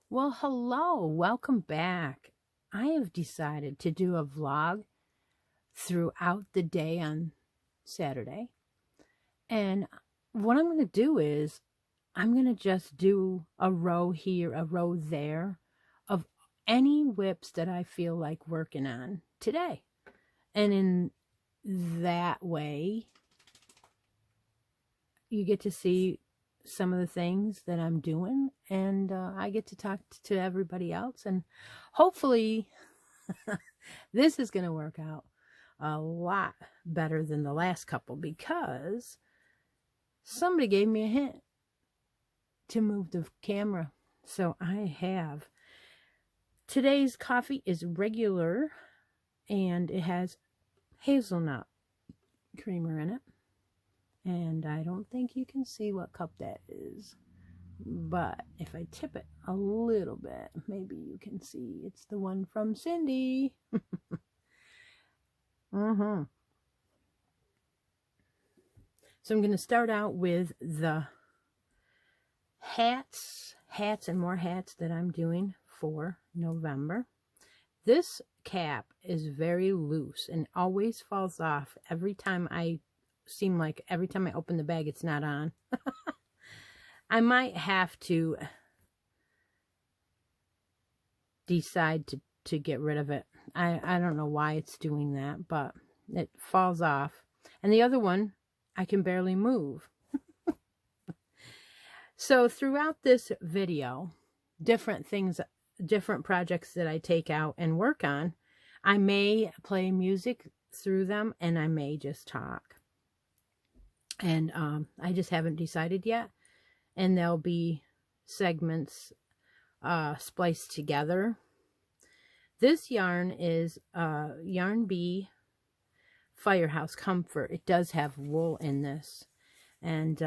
Well, hello, welcome back. I have decided to do a vlog throughout the day on Saturday. And what I'm going to do is I'm going to just do a row here, a row there of any whips that I feel like working on today. And in that way, you get to see some of the things that I'm doing, and I get to talk to everybody else, and hopefully this is going to work out a lot better than the last couple, because somebody gave me a hint to move the camera. So I have today's coffee is regular, and it has hazelnut creamer in it. And I don't think you can see what cup that is. But if I tip it a little bit, maybe you can see. It's the one from Cindy. So I'm going to start out with the hats and more hats that I'm doing for November. This cap is very loose and always falls off every time I open the bag, it's not on. I might have to decide to get rid of it. I don't know why it's doing that, but it falls off. And the other one, I can barely move. So throughout this video, different things, different projects that I take out and work on, I may play music through them, and I may just talk. And I just haven't decided yet. And there'll be segments spliced together. This yarn is Yarn Bee Firehouse Comfort. It does have wool in this. And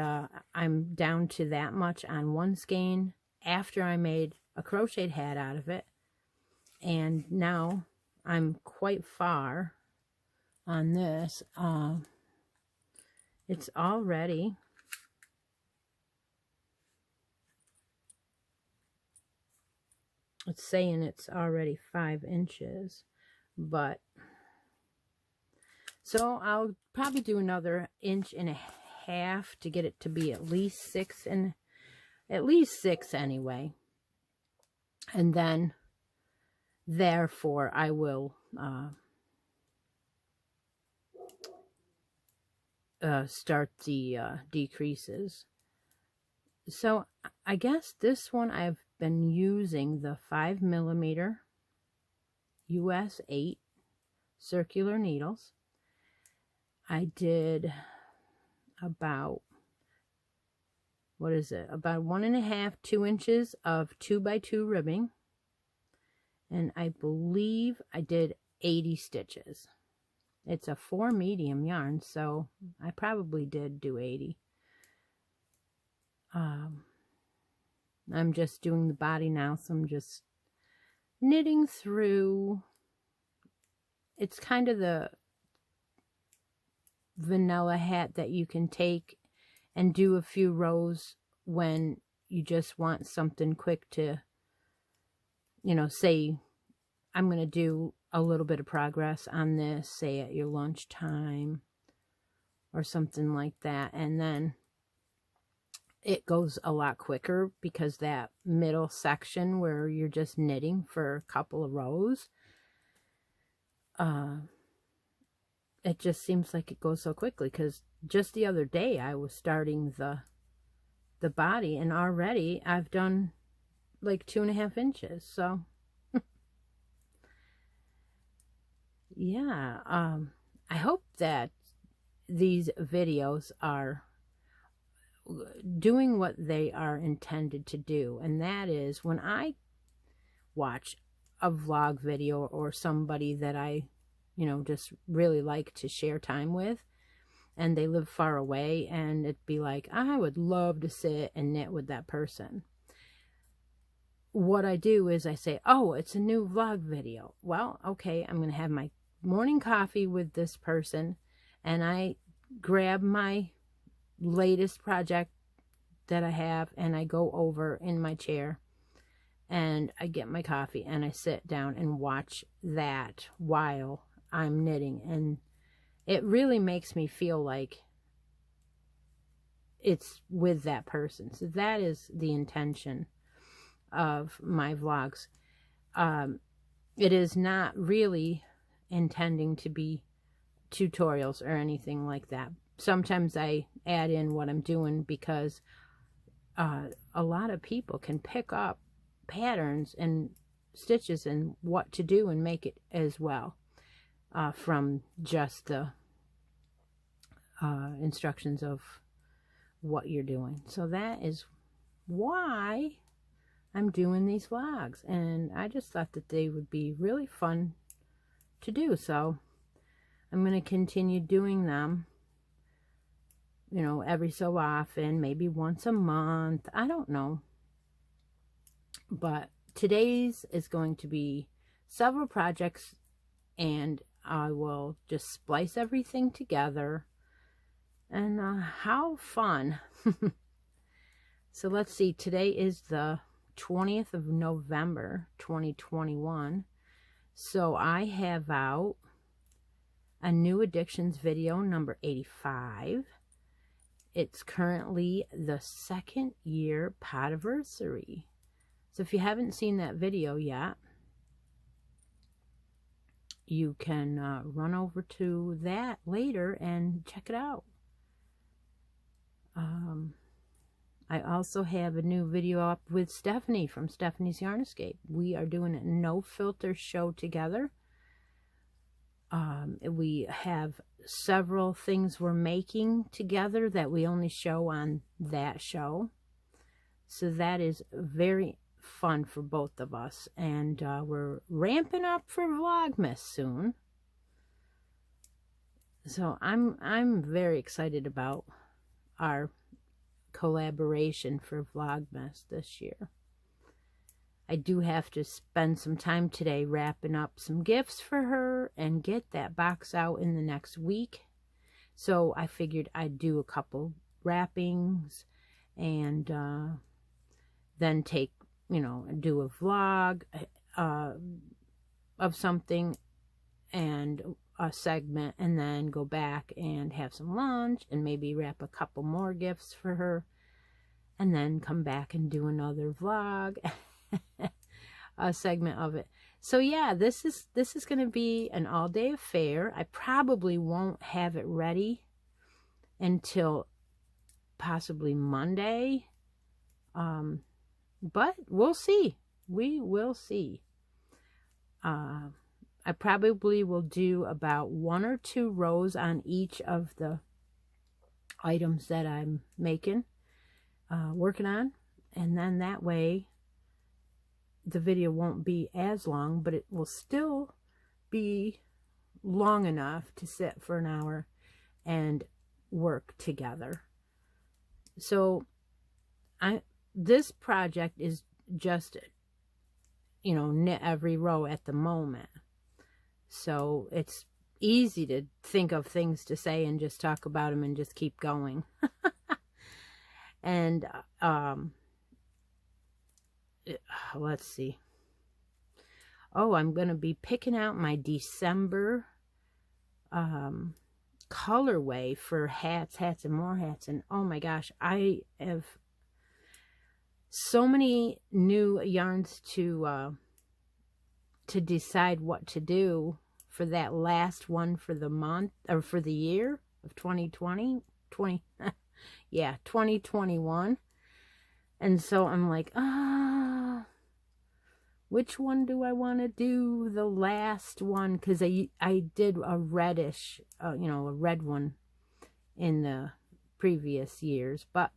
I'm down to that much on one skein after I made a crocheted hat out of it. And now I'm quite far on this. It's already it's saying it's already 5 inches, but so I'll probably do another 1.5 inches to get it to be at least 6, and at least 6 anyway. And then therefore I will start the decreases. So I guess this one I've been using the 5mm US 8 circular needles. I did about, what is it, about 1.5 to 2 inches of 2x2 ribbing, and I believe I did 80 stitches. It's a 4 medium yarn, so I probably did do 80. I'm just doing the body now, so I'm just knitting through. It's kind of the vanilla hat that you can take and do a few rows when you just want something quick to, you know, say I'm going to do a little bit of progress on this, say at your lunchtime or something like that. And then it goes a lot quicker because that middle section where you're just knitting for a couple of rows, it just seems like it goes so quickly, because just the other day I was starting the body, and already I've done like 2.5 inches. So yeah, I hope that these videos are doing what they are intended to do, and that is, when I watch a vlog video or somebody that I, you know, just really like to share time with, and they live far away, and it'd be like, I would love to sit and knit with that person. What I do is I say, oh, it's a new vlog video. Well, okay, I'm going to have my morning coffee with this person, and I grab my latest project that I have, and I go over in my chair and I get my coffee and I sit down and watch that while I'm knitting, and it really makes me feel like it's with that person. So that is the intention of my vlogs. It is not really intending to be tutorials or anything like that. Sometimes I add in what I'm doing, because a lot of people can pick up patterns and stitches and what to do and make it as well, from just the instructions of what you're doing. So that is why I'm doing these vlogs, and I just thought that they would be really fun to do. So I'm going to continue doing them, you know, every so often, maybe once a month, I don't know. But today's is going to be several projects, and I will just splice everything together, and how fun. So let's see, today is the 20th of November 2021. So I have out a New Addictions video number 85. It's currently the 2nd year podiversary. So if you haven't seen that video yet, you can run over to that later and check it out. I also have a new video up with Stephanie from Stephanie's Yarn Escape. We are doing a no filter show together. We have several things we're making together that we only show on that show. So that is very fun for both of us. And we're ramping up for Vlogmas soon. So I'm very excited about our collaboration for Vlogmas this year. I do have to spend some time today wrapping up some gifts for her and get that box out in the next week. So I figured I'd do a couple wrappings and then take, you know, do a vlog of something and a segment, and then go back and have some lunch and maybe wrap a couple more gifts for her, and then come back and do another vlog. A segment of it. So yeah, this is going to be an all-day affair. I probably won't have it ready until possibly Monday, but we'll see. We will see. I probably will do about 1 or 2 rows on each of the items that I'm making, working on, and then that way the video won't be as long, but it will still be long enough to sit for an hour and work together. So this project is just, you know, knit every row at the moment. So it's easy to think of things to say and just talk about them and just keep going. And let's see. Oh, I'm going to be picking out my December colorway for hats and more hats. And oh my gosh, I have so many new yarns to decide what to do for that last one for the month, or for the year of 2021. And so I'm like, which one do I want to do the last one? Because I did a reddish, a red one in the previous years. But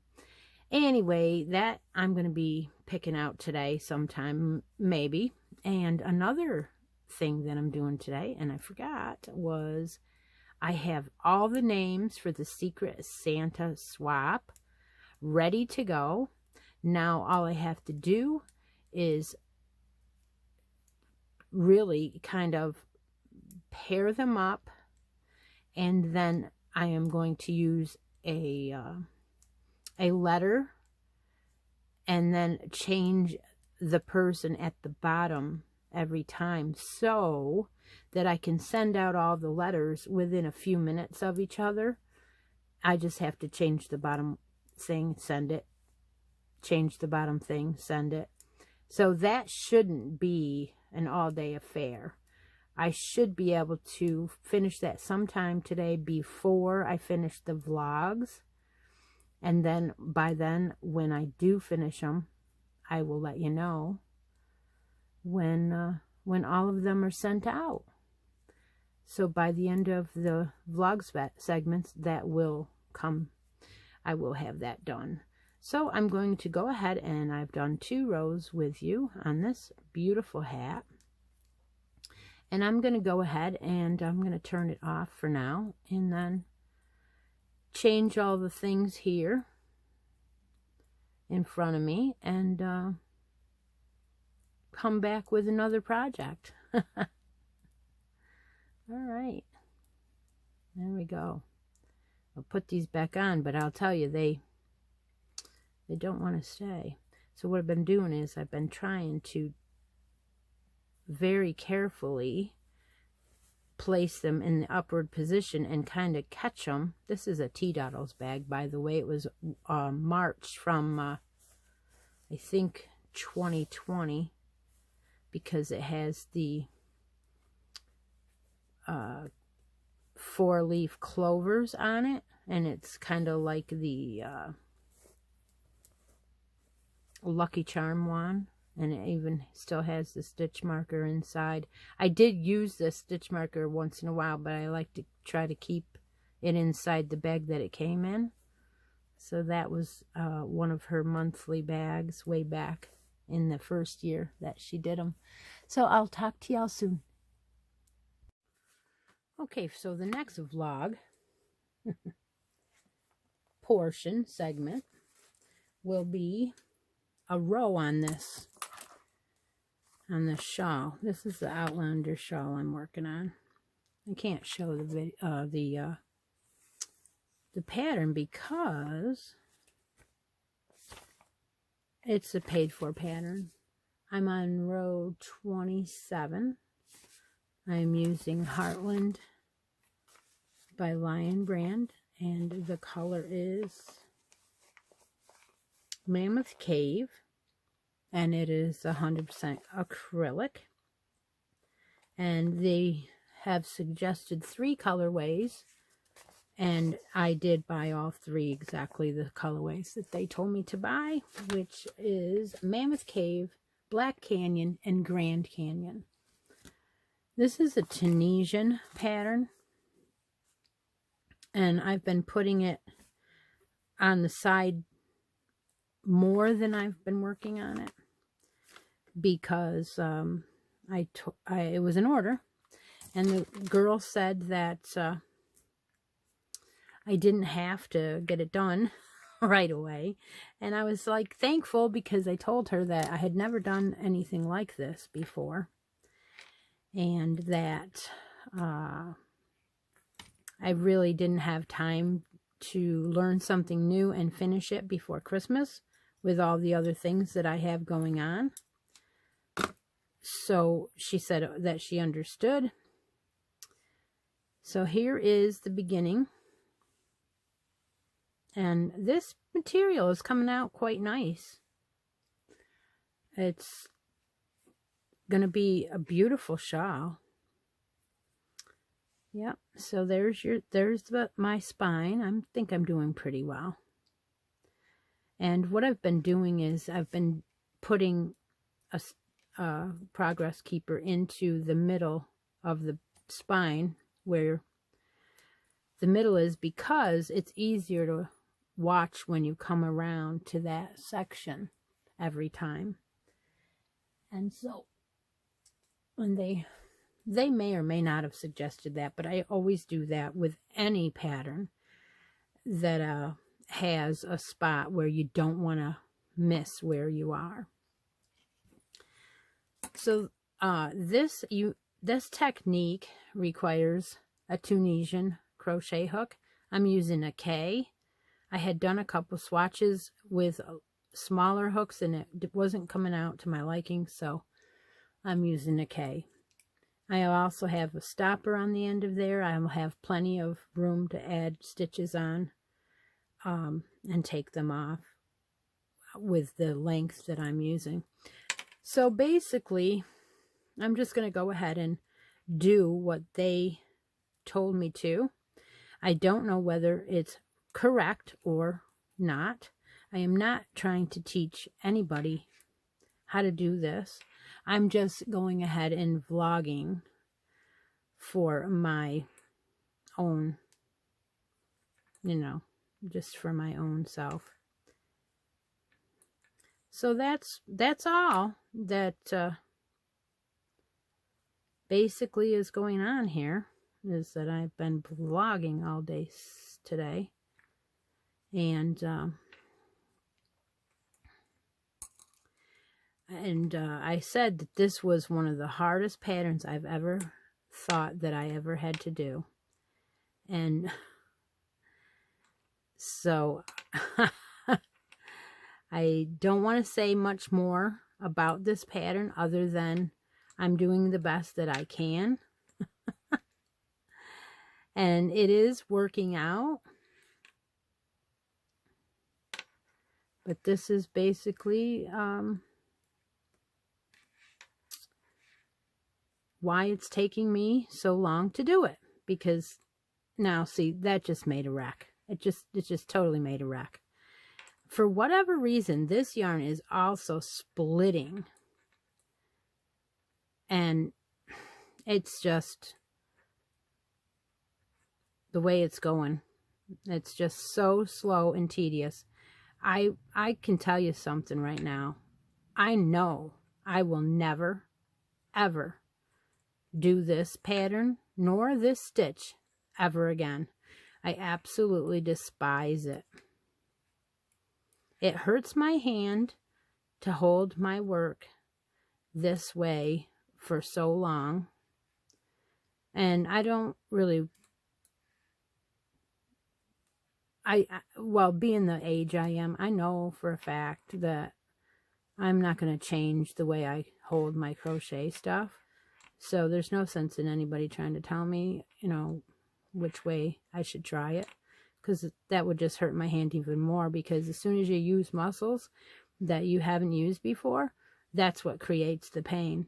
anyway, that I'm going to be picking out today sometime, maybe. And another thing that I'm doing today, and I forgot, was I have all the names for the Secret Santa swap ready to go. Now all I have to do is really kind of pair them up, and then I am going to use a letter and then change the person at the bottom every time, so that I can send out all the letters within a few minutes of each other. I just have to change the bottom thing, send it, change the bottom thing, send it. So that shouldn't be an all-day affair. I should be able to finish that sometime today before I finish the vlogs. And then by then, when I do finish them, I will let you know when all of them are sent out. So by the end of the vlog segments, that will come. I will have that done. So I'm going to go ahead, and I've done 2 rows with you on this beautiful hat. And I'm going to go ahead and I'm going to turn it off for now, and then change all the things here in front of me, and come back with another project. All right, there we go. I'll put these back on, but I'll tell you, they don't want to stay. So what I've been doing is I've been trying to very carefully place them in the upward position and kind of catch them. This is a T-Doddles bag, by the way. It was March from I think 2020, because it has the 4-leaf clovers on it, and it's kind of like the Lucky Charm one, and it even still has the stitch marker inside. I did use the stitch marker once in a while, but I like to try to keep it inside the bag that it came in. So that was one of her monthly bags way back in the first year that she did them. So I'll talk to y'all soon. Okay, so the next vlog segment will be a row on this shawl. This is the Outlander shawl I'm working on. I can't show the pattern because it's a paid-for pattern. I'm on row 27. I'm using Heartland by Lion Brand, and the color is Mammoth Cave, and it is 100% acrylic. And they have suggested 3 colorways, and I did buy all 3, exactly the colorways that they told me to buy, which is Mammoth Cave, Black Canyon, and Grand Canyon. This is a Tunisian pattern, and I've been putting it on the side more than I've been working on it, because it was an order, and the girl said that I didn't have to get it done right away, and I was like thankful, because I told her that I had never done anything like this before, and that I really didn't have time to learn something new and finish it before Christmas with all the other things that I have going on. So she said that she understood. So here is the beginning. And this material is coming out quite nice. it's going to be a beautiful shawl. Yep, so there's my spine. I think I'm doing pretty well. And what I've been doing is I've been putting a progress keeper into the middle of the spine, where the middle is, because it's easier to watch when you come around to that section every time. And so when they may or may not have suggested that, but I always do that with any pattern that has a spot where you don't want to miss where you are. So this technique requires a Tunisian crochet hook. I'm using a K. I had done a couple swatches with smaller hooks and it wasn't coming out to my liking, so I'm using a K. I also have a stopper on the end of there. I will have plenty of room to add stitches on and take them off with the length that I'm using. So basically, I'm just going to go ahead and do what they told me to. I don't know whether it's correct or not. I am not trying to teach anybody how to do this. I'm just going ahead and vlogging for my own, just for my own self. So that's all that basically is going on here, is that I've been vlogging all day today. And I said that this was one of the hardest patterns I've ever thought that I ever had to do. And so I don't want to say much more about this pattern other than I'm doing the best that I can. And it is working out. But this is basically why it's taking me so long to do it. Because now, see, that just made a wreck. It just totally made a wreck. For whatever reason, this yarn is also splitting. And it's just the way it's going. It's just so slow and tedious. I can tell you something right now. I know I will never, ever do this pattern nor this stitch ever again. I absolutely despise it. It hurts my hand to hold my work this way for so long. And I don't really, well, being the age I am, I know for a fact that I'm not going to change the way I hold my crochet stuff. So there's no sense in anybody trying to tell me, which way I should try it. Because that would just hurt my hand even more. Because as soon as you use muscles that you haven't used before, that's what creates the pain.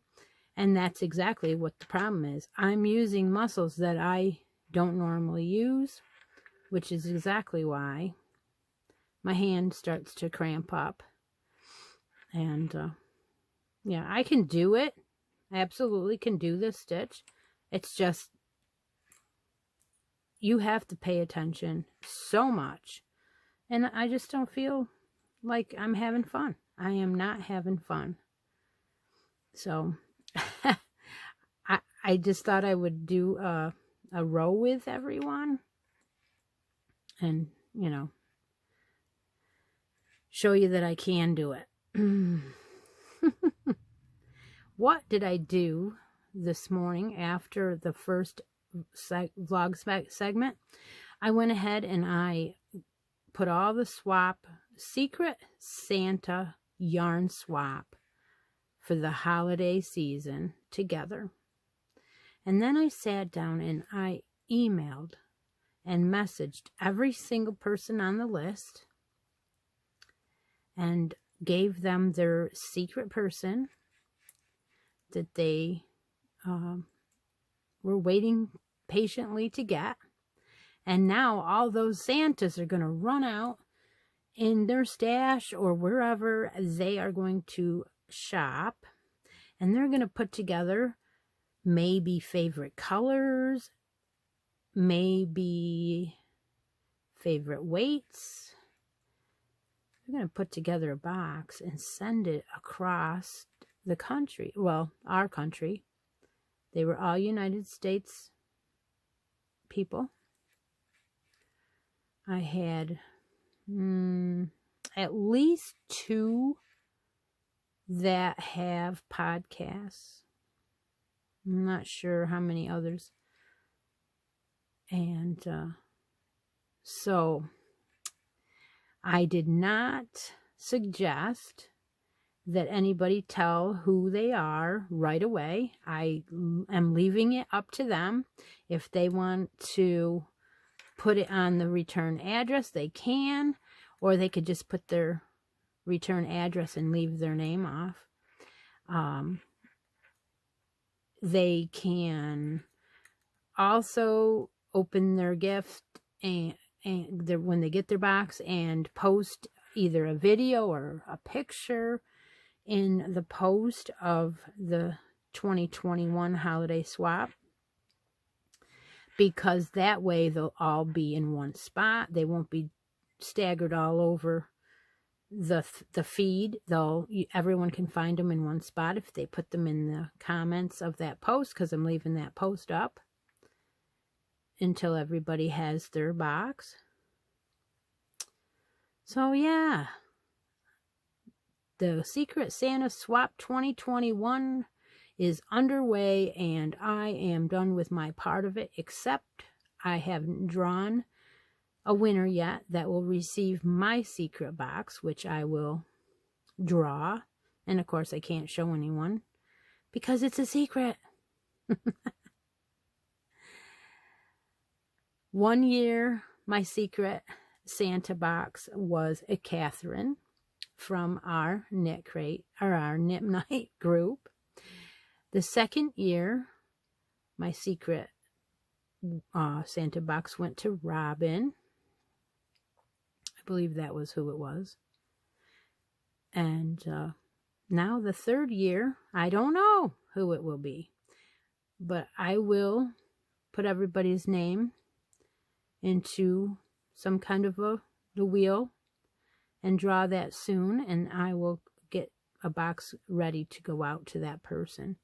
And that's exactly what the problem is. I'm using muscles that I don't normally use, which is exactly why my hand starts to cramp up. And yeah, I can do it. I absolutely can do this stitch. It's just, you have to pay attention so much. And I just don't feel like I'm having fun. I am not having fun. So I just thought I would do a row with everyone. And, show you that I can do it. What did I do this morning after the first vlog segment? I went ahead and I put all the Secret Santa yarn swap for the holiday season together. And then I sat down and I emailed and messaged every single person on the list. And gave them their secret person that they were waiting patiently to get. And now all those Santas are going to run out in their stash or wherever they are going to shop. And they're going to put together maybe favorite colors, maybe favorite weights. They're going to put together a box and send it across the country. Well, our country. They were all United States people. I had at least 2 that have podcasts. I'm not sure how many others. And so I did not suggest that anybody tell who they are right away. I am leaving it up to them. If they want to put it on the return address, they can, or they could just put their return address and leave their name off. They can also open their gift and when they get their box and post either a video or a picture in the post of the 2021 holiday swap, because that way they'll all be in one spot. They won't be staggered all over the feed. Everyone can find them in one spot if they put them in the comments of that post, because I'm leaving that post up until everybody has their box. So yeah, the Secret Santa Swap 2021 is underway, and I am done with my part of it, except I haven't drawn a winner yet that will receive my secret box, which I will draw. And of course I can't show anyone because it's a secret. 1 year my secret Santa box was a Catherine from our knit crate, or our knit night group. The second year my secret Santa box went to Robin. I believe that was who it was. And now the third year, I don't know who it will be, but I will put everybody's name into some kind of the wheel and draw that soon, and I will get a box ready to go out to that person.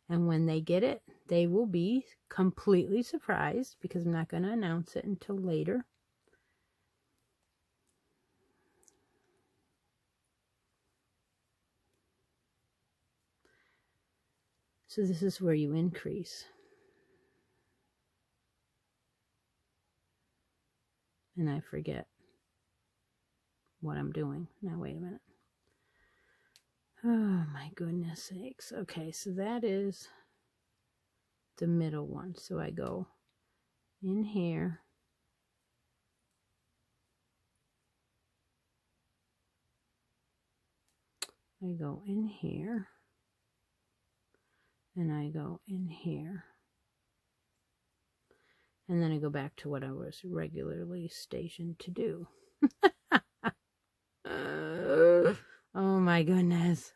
And when they get it, they will be completely surprised, because I'm not going to announce it until later. So this is where you increase. And I forget what I'm doing. Now, wait a minute. Oh, my goodness sakes. Okay, so that is the middle one. So I go in here. I go in here. And I go in here. And then I go back to what I was regularly stationed to do. Oh my goodness.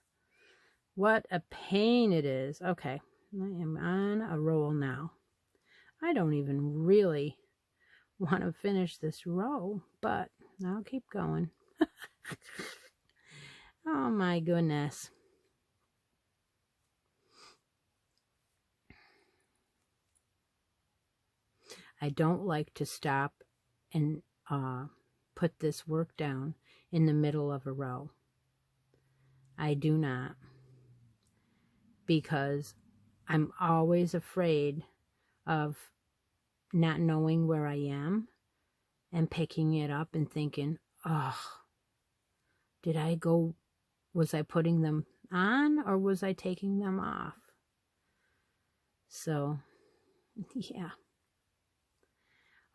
What a pain it is. Okay, I am on a roll now. I don't even really want to finish this row, but I'll keep going. Oh my goodness. I don't like to stop and put this work down in the middle of a row. I do not, because I'm always afraid of not knowing where I am and picking it up and thinking, oh, was I putting them on or was I taking them off? So, yeah.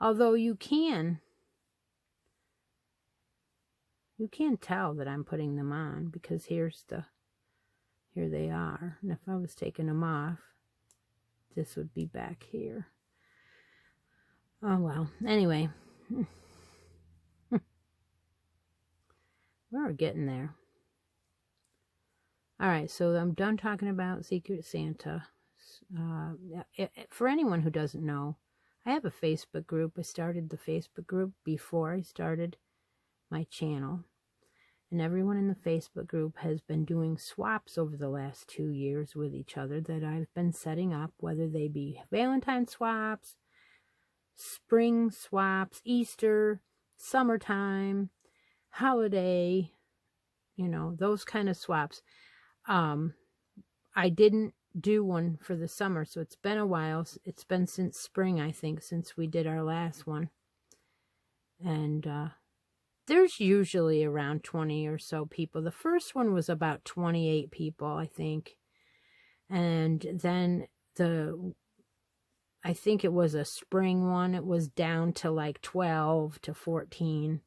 Although you can You can't tell that I'm putting them on because here they are. And if I was taking them off, this would be back here. Oh well, anyway. We're getting there. Alright, so I'm done talking about Secret Santa. For anyone who doesn't know, I have a Facebook group. I started the Facebook group before I started my channel. And everyone in the Facebook group has been doing swaps over the last 2 years with each other that I've been setting up, whether they be Valentine swaps, spring swaps, Easter, summertime, holiday, you know, those kind of swaps. I didn't do one for the summer, so it's been a while. It's been since spring, I think, since we did our last one. And there's usually around 20 or so people. The first one was about 28 people, I think. And then I think it was a spring one. It was down to like 12 to 14.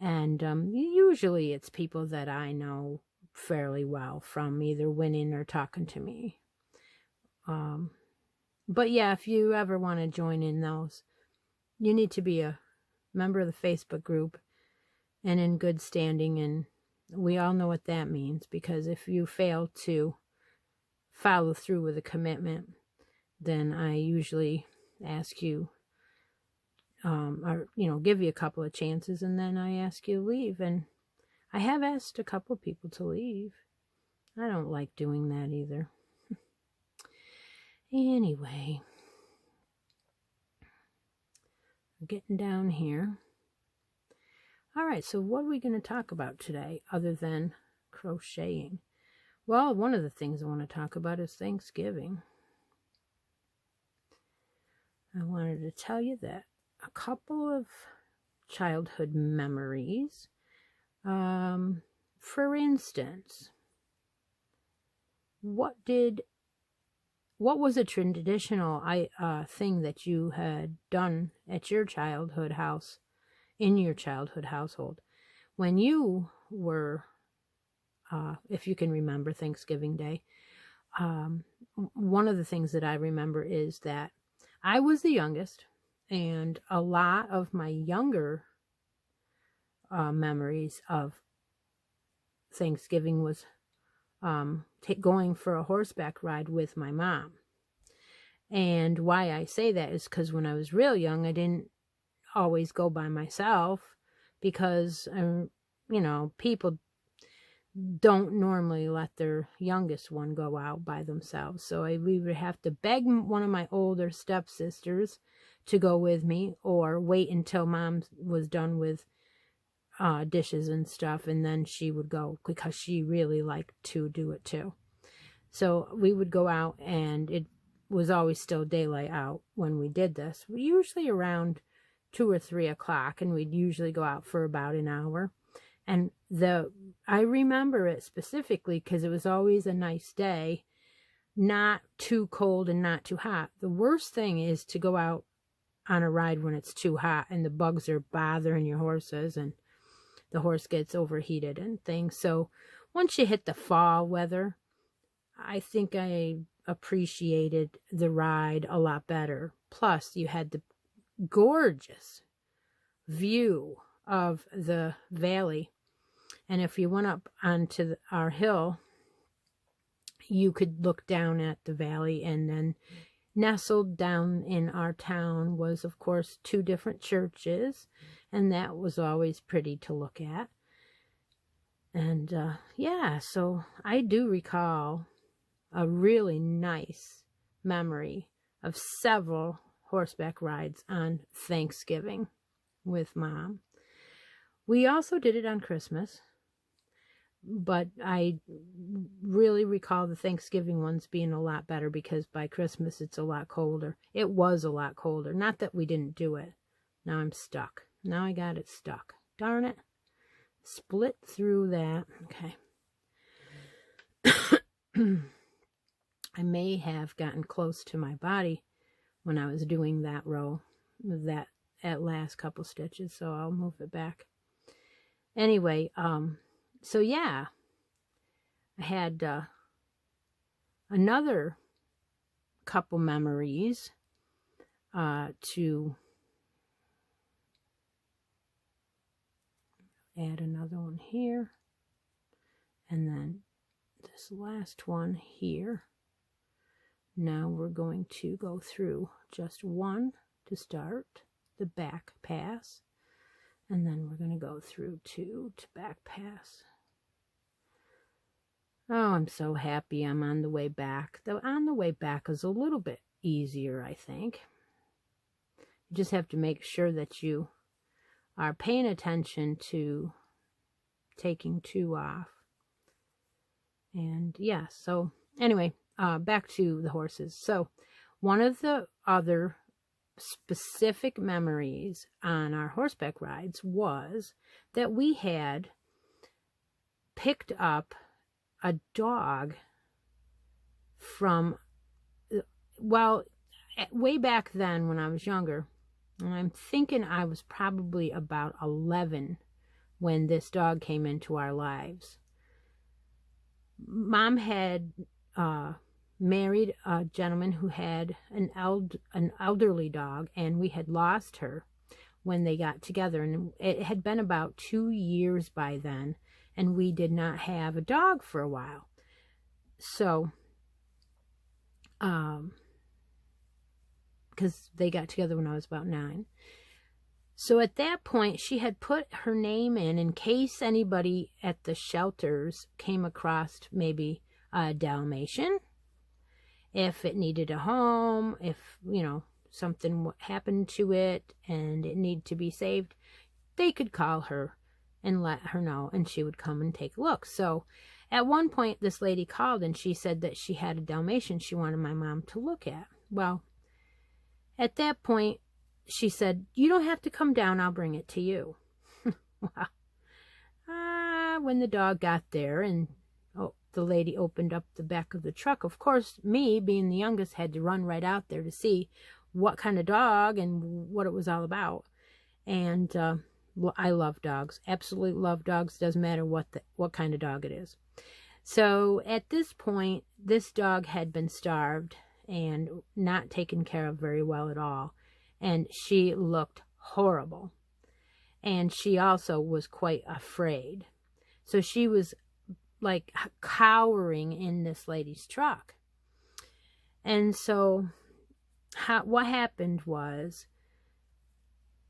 And usually it's people that I know fairly well from either winning or talking to me. But yeah, if you ever want to join in those, you need to be a member of the Facebook group and in good standing. And we all know what that means, because if you fail to follow through with a commitment, then I usually ask you, or, you know, give you a couple of chances, and then I ask you to leave. And I have asked a couple of people to leave. I don't like doing that either. Anyway, I'm getting down here. Alright, so what are we going to talk about today other than crocheting? Well, one of the things I want to talk about is Thanksgiving. I wanted to tell you that a couple of childhood memories. For instance, what was a traditional thing that you had done at your childhood house, in your childhood household, when you were, if you can remember Thanksgiving Day? One of the things that I remember is that I was the youngest, and a lot of my younger memories of Thanksgiving was going for a horseback ride with my mom. And why I say that is because when I was real young, I didn't always go by myself, because you know, people don't normally let their youngest one go out by themselves. So we would have to beg one of my older stepsisters to go with me, or wait until Mom was done with dishes and stuff, and then she would go, because she really liked to do it too. So we would go out, and it was always still daylight out when we did this. We usually around 2 or 3 o'clock, and we'd usually go out for about an hour. And I remember it specifically because it was always a nice day, not too cold and not too hot. The worst thing is to go out on a ride when it's too hot and the bugs are bothering your horses and the horse gets overheated and things. So once you hit the fall weather, I think I appreciated the ride a lot better. Plus, you had the gorgeous view of the valley. And if you went up onto our hill, you could look down at the valley, and then nestled down in our town was, of course, 2 different churches, and that was always pretty to look at. And yeah, so I do recall a really nice memory of several horseback rides on Thanksgiving with Mom. We also did it on Christmas, but I really recall the Thanksgiving ones being a lot better, because by Christmas it's a lot colder. It was a lot colder. Not that we didn't do it. Now I'm stuck. Now I got it stuck. Darn it. Split through that. Okay. I may have gotten close to my body when I was doing that row, that last couple stitches, so I'll move it back. Anyway, so yeah, I had another couple memories to add another one here, and then this last one here. Now we're going to go through just one to start the back pass, and then we're going to go through two to back pass. Oh, I'm so happy I'm on the way back. The on the way back is a little bit easier, I think. You just have to make sure that you are paying attention to taking two off. And yeah, so anyway, back to the horses. So one of the other specific memories on our horseback rides was that we had picked up a dog from, well, way back then when I was younger, and I'm thinking I was probably about 11 when this dog came into our lives. Mom had married a gentleman who had an elderly dog, and we had lost her when they got together, and it had been about 2 years by then, and we did not have a dog for a while. So because they got together when I was about 9. So at that point, she had put her name in case anybody at the shelters came across maybe a Dalmatian, if it needed a home, if, you know, something happened to it and it needed to be saved, they could call her and let her know, and she would come and take a look. So at one point, this lady called and she said that she had a Dalmatian she wanted my mom to look at. Well, at that point, she said, "You don't have to come down, I'll bring it to you." Well, when the dog got there and the lady opened up the back of the truck, of course, me, being the youngest, had to run right out there to see what kind of dog and what it was all about. And I love dogs, absolutely love dogs, doesn't matter what kind of dog it is. So at this point, this dog had been starved and not taken care of very well at all. And she looked horrible. And she also was quite afraid. So she was like cowering in this lady's truck. And so what happened was,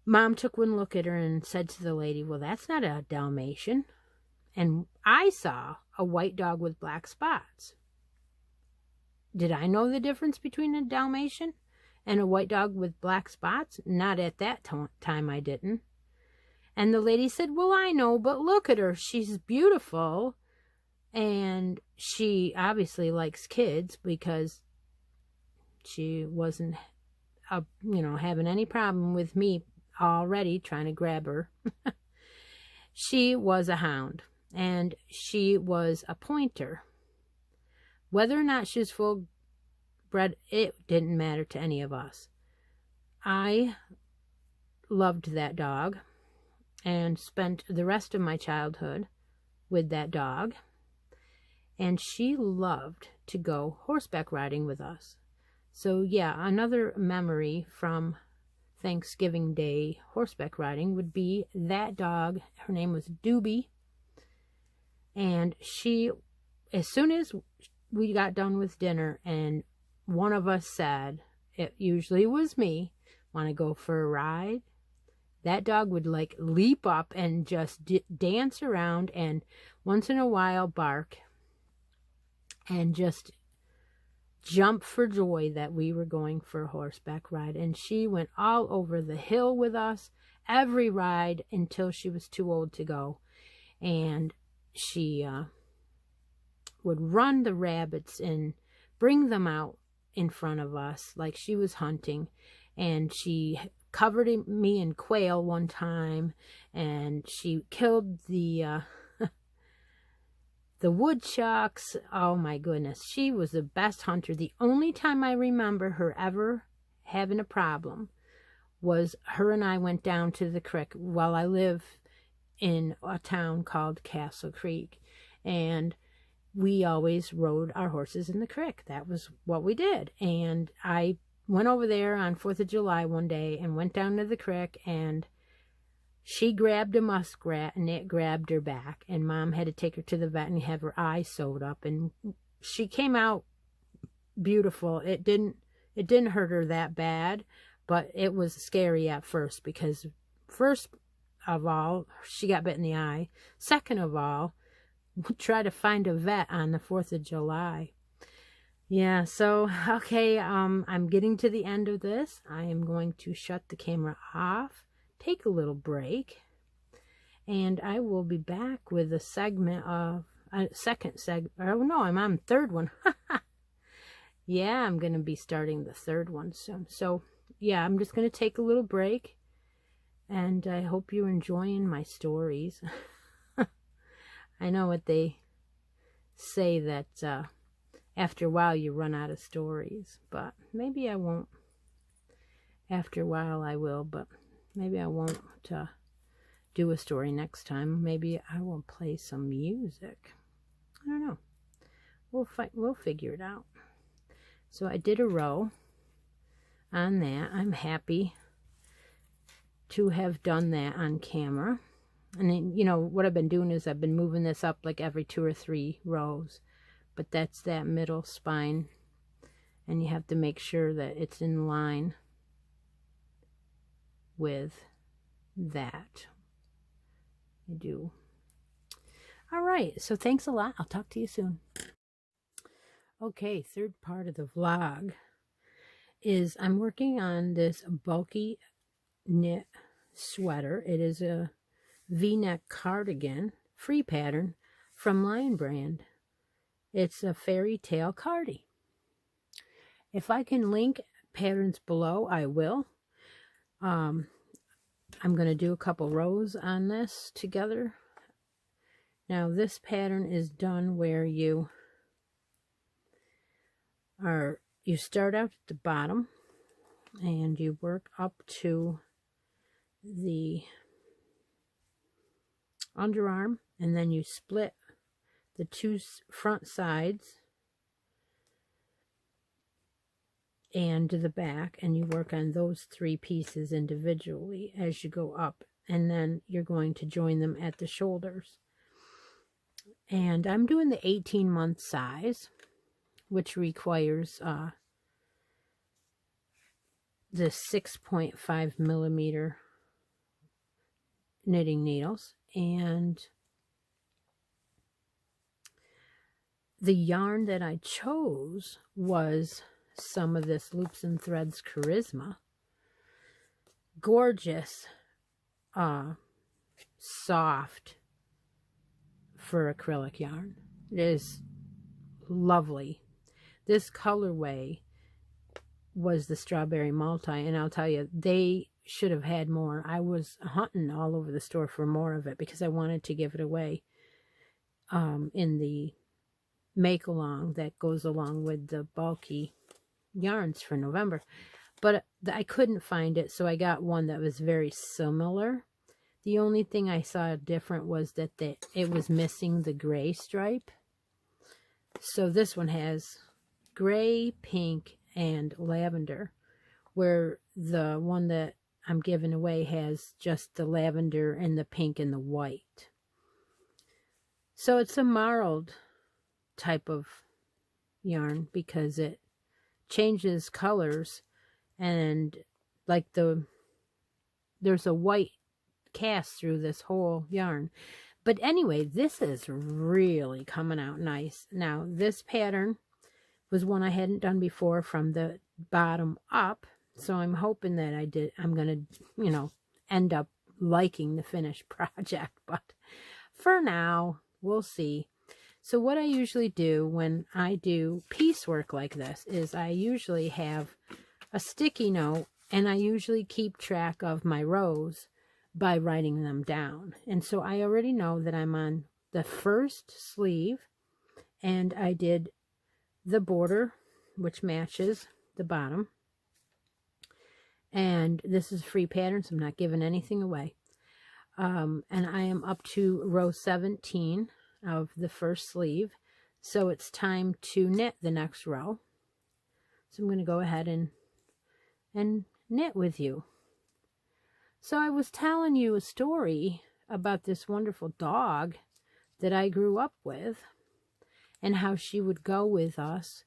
Mom took one look at her and said to the lady, "Well, that's not a Dalmatian." And I saw a white dog with black spots. Did I know the difference between a Dalmatian and a white dog with black spots? Not at that time, I didn't. And the lady said, "Well, I know, but look at her. She's beautiful." And she obviously likes kids, because she wasn't, having any problem with me already trying to grab her. She was a hound, and she was a pointer. Whether or not she was full bred, it didn't matter to any of us. I loved that dog and spent the rest of my childhood with that dog. And she loved to go horseback riding with us. So yeah, another memory from Thanksgiving Day horseback riding would be that dog. Her name was Doobie. And she, as soon as we got done with dinner and one of us said, it usually was me, "Want to go for a ride?" that dog would like leap up and just dance around, and once in a while bark and just jump for joy that we were going for a horseback ride. And she went all over the hill with us, every ride, until she was too old to go. And she would run the rabbits and bring them out in front of us like she was hunting. And she covered me in quail one time, and she killed the woodchucks. Oh my goodness, she was the best hunter. The only time I remember her ever having a problem was her and I went down to the creek. Well, I live in a town called Castle Creek, and we always rode our horses in the creek. That was what we did. And I went over there on 4th of July one day and went down to the creek, and she grabbed a muskrat and it grabbed her back, and Mom had to take her to the vet and have her eye sewed up, and she came out beautiful. It didn't hurt her that bad, but it was scary at first, because first of all, she got bit in the eye. Second of all, try to find a vet on the 4th of July. Yeah, so, okay, I'm getting to the end of this. I am going to shut the camera off, take a little break, and I will be back with a segment of, second segment, oh no, I'm on the third one. Yeah, I'm going to be starting the third one soon. So, yeah, I'm just going to take a little break, and I hope you're enjoying my stories. I know what they say, that after a while you run out of stories, but maybe I won't. After a while I will, but maybe I won't do a story next time. Maybe I will play some music. I don't know. We'll figure it out. So I did a row on that. I'm happy to have done that on camera. And then, you know, what I've been doing is I've been moving this up like every 2 or 3 rows. But that's that middle spine. And you have to make sure that it's in line with that. You do. All right. So thanks a lot. I'll talk to you soon. Okay, third part of the vlog is I'm working on this bulky knit sweater. It is a V-neck cardigan, free pattern from Lion Brand. It's a fairy tale cardie. If I can link patterns below, I will. I'm going to do a couple rows on this together. Now this pattern is done where you start out at the bottom and you work up to the underarm, and then you split the 2 front sides and to the back, and you work on those 3 pieces individually as you go up, and then you're going to join them at the shoulders. And I'm doing the 18-month size, which requires the 6.5 millimeter knitting needles, and the yarn that I chose was some of this Loops and Threads Charisma. Gorgeous, soft fur acrylic yarn. It is lovely. This colorway was the Strawberry Multi, and I'll tell you, they should have had more. I was hunting all over the store for more of it because I wanted to give it away in the make along that goes along with the bulky yarns for November, but I couldn't find it, so I got one that was very similar. The only thing I saw different was that it was missing the gray stripe. So this one has gray, pink, and lavender, where the one that I'm giving away has just the lavender and the pink and the white. So it's a marled type of yarn because it changes colors, and like there's a white cast through this whole yarn. But anyway, this is really coming out nice. Now this pattern was one I hadn't done before from the bottom up, so I'm hoping that I'm gonna, you know, end up liking the finished project, but for now we'll see. So what I usually do when I do piecework like this is I usually have a sticky note, and I usually keep track of my rows by writing them down. And so I already know that I'm on the first sleeve, and I did the border, which matches the bottom. And this is free pattern, so I'm not giving anything away. And I am up to row 17 of the first sleeve. So it's time to knit the next row. So I'm going to go ahead and knit with you. So I was telling you a story about this wonderful dog that I grew up with and how she would go with us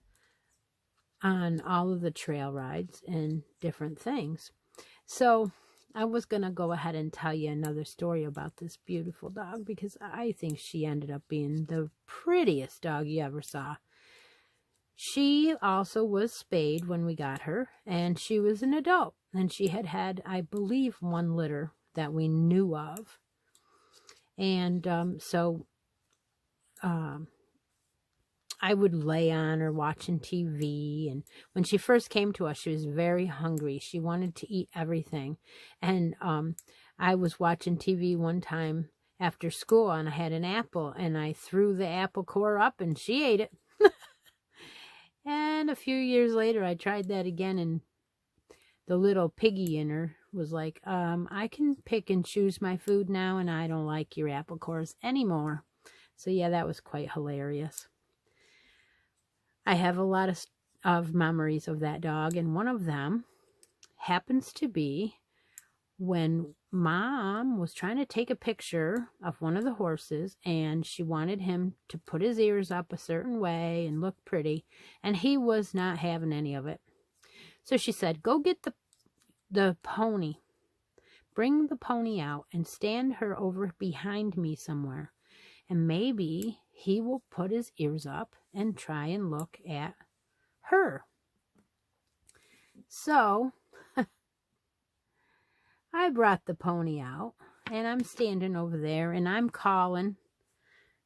on all of the trail rides and different things. So I was going to go ahead and tell you another story about this beautiful dog because I think she ended up being the prettiest dog you ever saw. She also was spayed when we got her, and she was an adult, and she had had, I believe, one litter that we knew of. And I would lay on her watching TV, and when she first came to us, she was very hungry. She wanted to eat everything. And I was watching TV one time after school, and I had an apple, and I threw the apple core up, and she ate it. And a few years later, I tried that again, and the little piggy in her was like, I can pick and choose my food now, and I don't like your apple cores anymore. So yeah, that was quite hilarious. I have a lot of memories of that dog, and one of them happens to be when Mom was trying to take a picture of one of the horses, and she wanted him to put his ears up a certain way and look pretty, and he was not having any of it. So she said, go get the pony. Bring the pony out and stand her over behind me somewhere, and maybe he will put his ears up and try and look at her. So I brought the pony out, and I'm standing over there, and I'm calling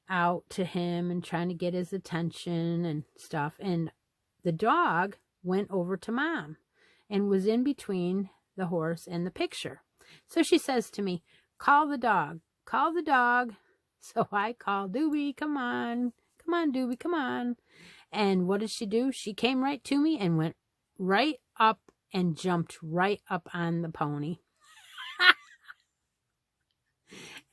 out to him and trying to get his attention and stuff. And the dog went over to Mom and was in between the horse and the picture. So she says to me, call the dog, call the dog. So I call, Doobie, come on, Doobie, come on. And what did she do? She came right to me and went right up and jumped right up on the pony.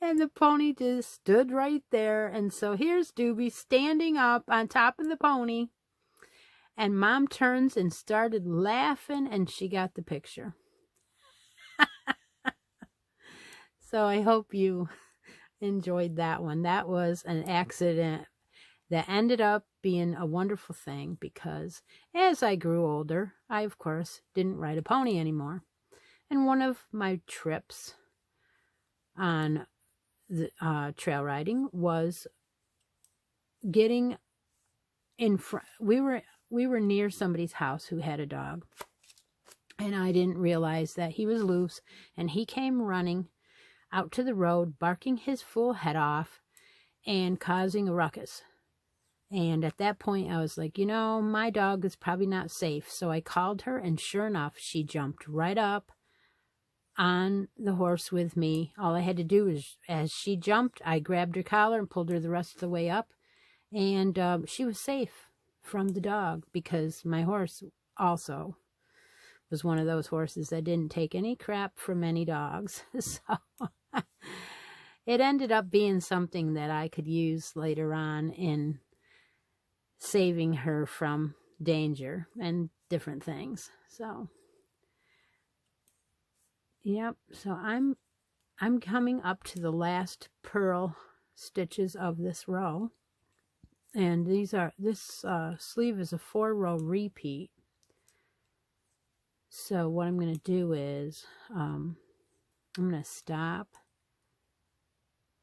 And the pony just stood right there. And so here's Doobie standing up on top of the pony. And Mom turns and started laughing, and she got the picture. So I hope you enjoyed that one. That was an accident that ended up being a wonderful thing, because as I grew older, I, of course, didn't ride a pony anymore. And one of my trips on the trail riding was getting in front. We were near somebody's house who had a dog, and I didn't realize that he was loose, and he came running out to the road, barking his full head off and causing a ruckus. And at that point, I was like, you know, my dog is probably not safe. So I called her, and sure enough, she jumped right up on the horse with me. All I had to do is, as she jumped, I grabbed her collar and pulled her the rest of the way up. And she was safe from the dog, because my horse also was one of those horses that didn't take any crap from any dogs. So it ended up being something that I could use later on in saving her from danger and different things. So yep, so I'm coming up to the last purl stitches of this row, and this sleeve is a 4-row repeat. So what I'm going to do is I'm going to stop,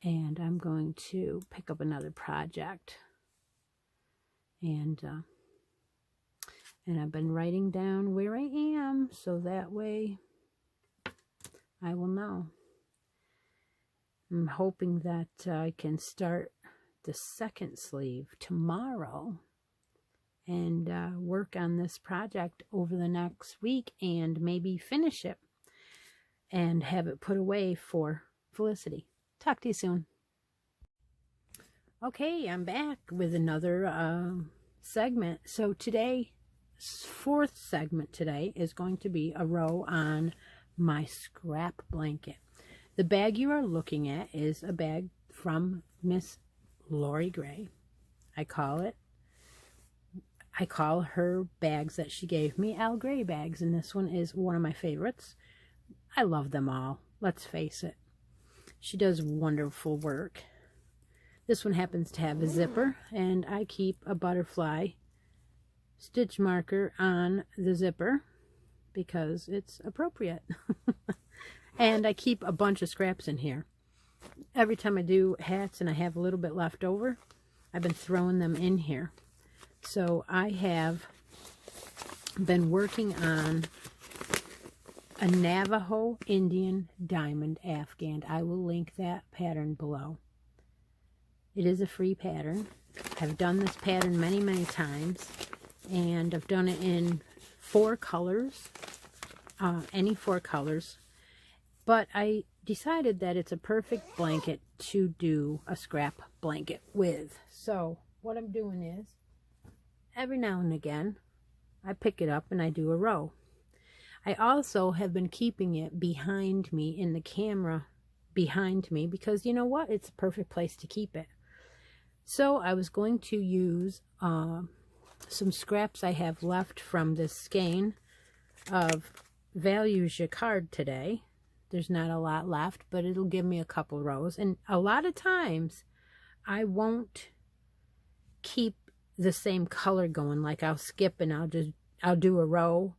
and I'm going to pick up another project, and I've been writing down where I am, so that way I will know. I'm hoping that I can start the second sleeve tomorrow and work on this project over the next week, and maybe finish it and have it put away for Felicity. Talk to you soon. Okay, I'm back with another segment. So today, fourth segment today is going to be a row on my scrap blanket. The bag you are looking at is a bag from Miss Lori Gray. I call her bags that she gave me Al Gray bags, and this one is one of my favorites. I love them all, let's face it. She does wonderful work. This one happens to have a zipper, and I keep a butterfly stitch marker on the zipper because it's appropriate. And I keep a bunch of scraps in here. Every time I do hats and I have a little bit left over, I've been throwing them in here. So I have been working on a Navajo Indian Diamond Afghan. I will link that pattern below. It is a free pattern. I've done this pattern many, many times, and I've done it in 4 colors, any 4 colors, but I decided that it's a perfect blanket to do a scrap blanket with. So what I'm doing is, every now and again, I pick it up and I do a row. I also have been keeping it behind me in the camera behind me because you know what? It's a perfect place to keep it. So I was going to use some scraps I have left from this skein of Value Jacquard today. There's not a lot left, but it'll give me a couple rows. And a lot of times I won't keep the same color going. Like I'll skip and I'll do a row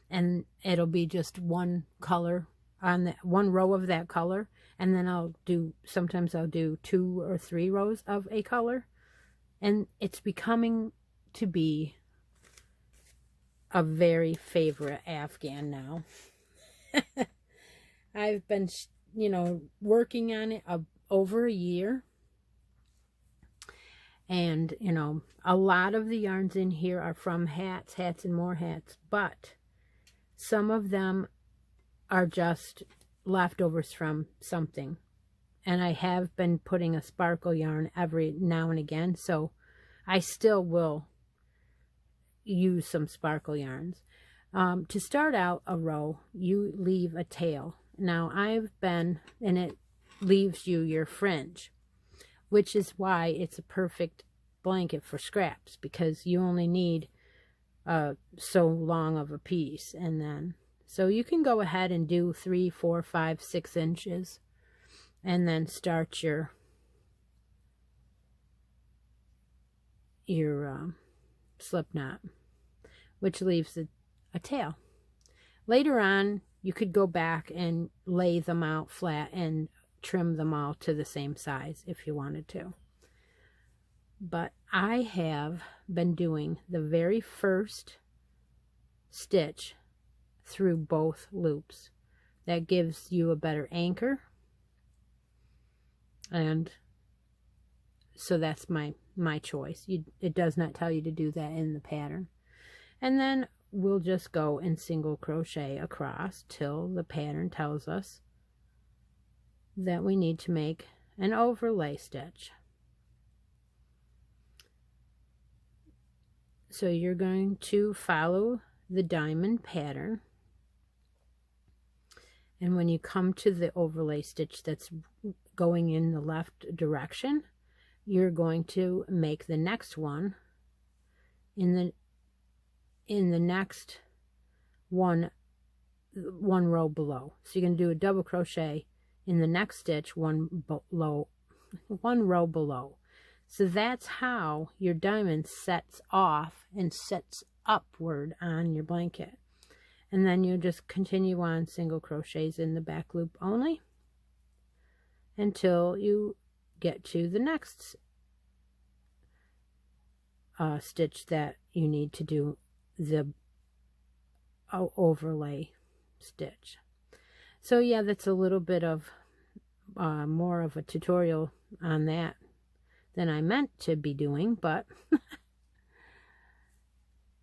and it'll be just one color on that one row of that color, and then sometimes I'll do 2 or 3 rows of a color, and it's becoming to be a very favorite Afghan now. I've been, working on it over a year, and, a lot of the yarns in here are from hats and more hats, but some of them are just leftovers from something. And I have been putting a sparkle yarn every now and again, so I still will use some sparkle yarns. To start out a row, you leave a tail. Now and it leaves you your fringe, which is why it's a perfect blanket for scraps, because you only need so long of a piece. And then so you can go ahead and do 3, 4, 5, 6 inches and then start your slip knot, which leaves a tail. Later on you could go back and lay them out flat and trim them all to the same size if you wanted to. But I have been doing the very first stitch through both loops. That gives you a better anchor, and so that's my choice. It does not tell you to do that in the pattern. And then we'll just go and single crochet across till the pattern tells us that we need to make an overlay stitch. So you're going to follow the diamond pattern, and when you come to the overlay stitch that's going in the left direction, you're going to make the next one in the next one row below. So you're going to do a double crochet in the next stitch, one row below. So that's how your diamond sets off and sets upward on your blanket. And then you just continue on single crochets in the back loop only until you get to the next stitch that you need to do the overlay stitch. So yeah, that's a little bit of more of a tutorial on that than I meant to be doing, but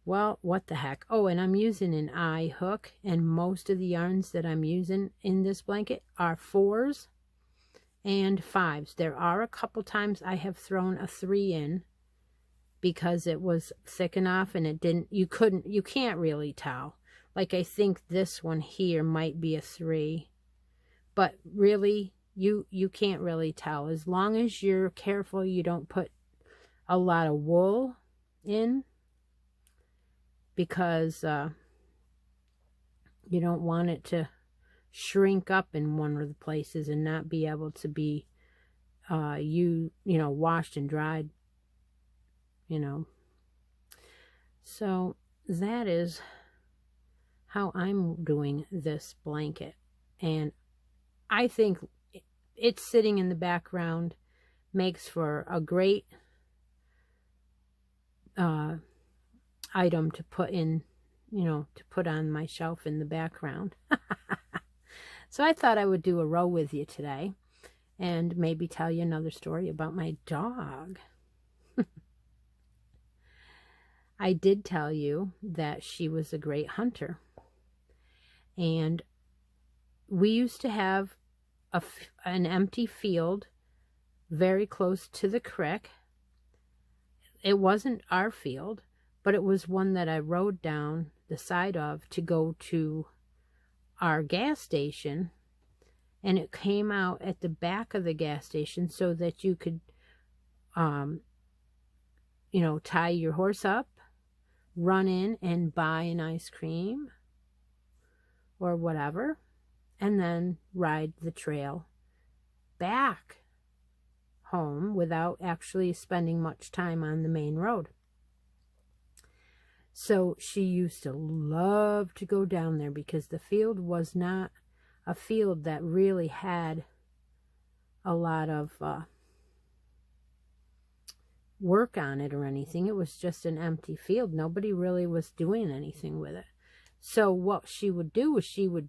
well, what the heck. Oh, and I'm using an eye hook, and most of the yarns that I'm using in this blanket are 4s and 5s. There are a couple times I have thrown a 3 in because it was thick enough and it didn't, you can't really tell. Like I think this one here might be a 3, But really, you can't really tell. As long as you're careful you don't put a lot of wool in, because you don't want it to shrink up in one of the places and not be able to be washed and dried, So that is how I'm doing this blanket. And I think it's sitting in the background makes for a great item to put in, to put on my shelf in the background. So I thought I would do a row with you today and maybe tell you another story about my dog. I did tell you that she was a great hunter. And we used to have an empty field very close to the creek. It wasn't our field, but it was one that I rode down the side of to go to our gas station. And it came out at the back of the gas station so that you could, tie your horse up, run in and buy an ice cream or whatever, and then ride the trail back home without actually spending much time on the main road. So she used to love to go down there because the field was not a field that really had a lot of work on it or anything. It was just an empty field. Nobody really was doing anything with it. So what she would do is she would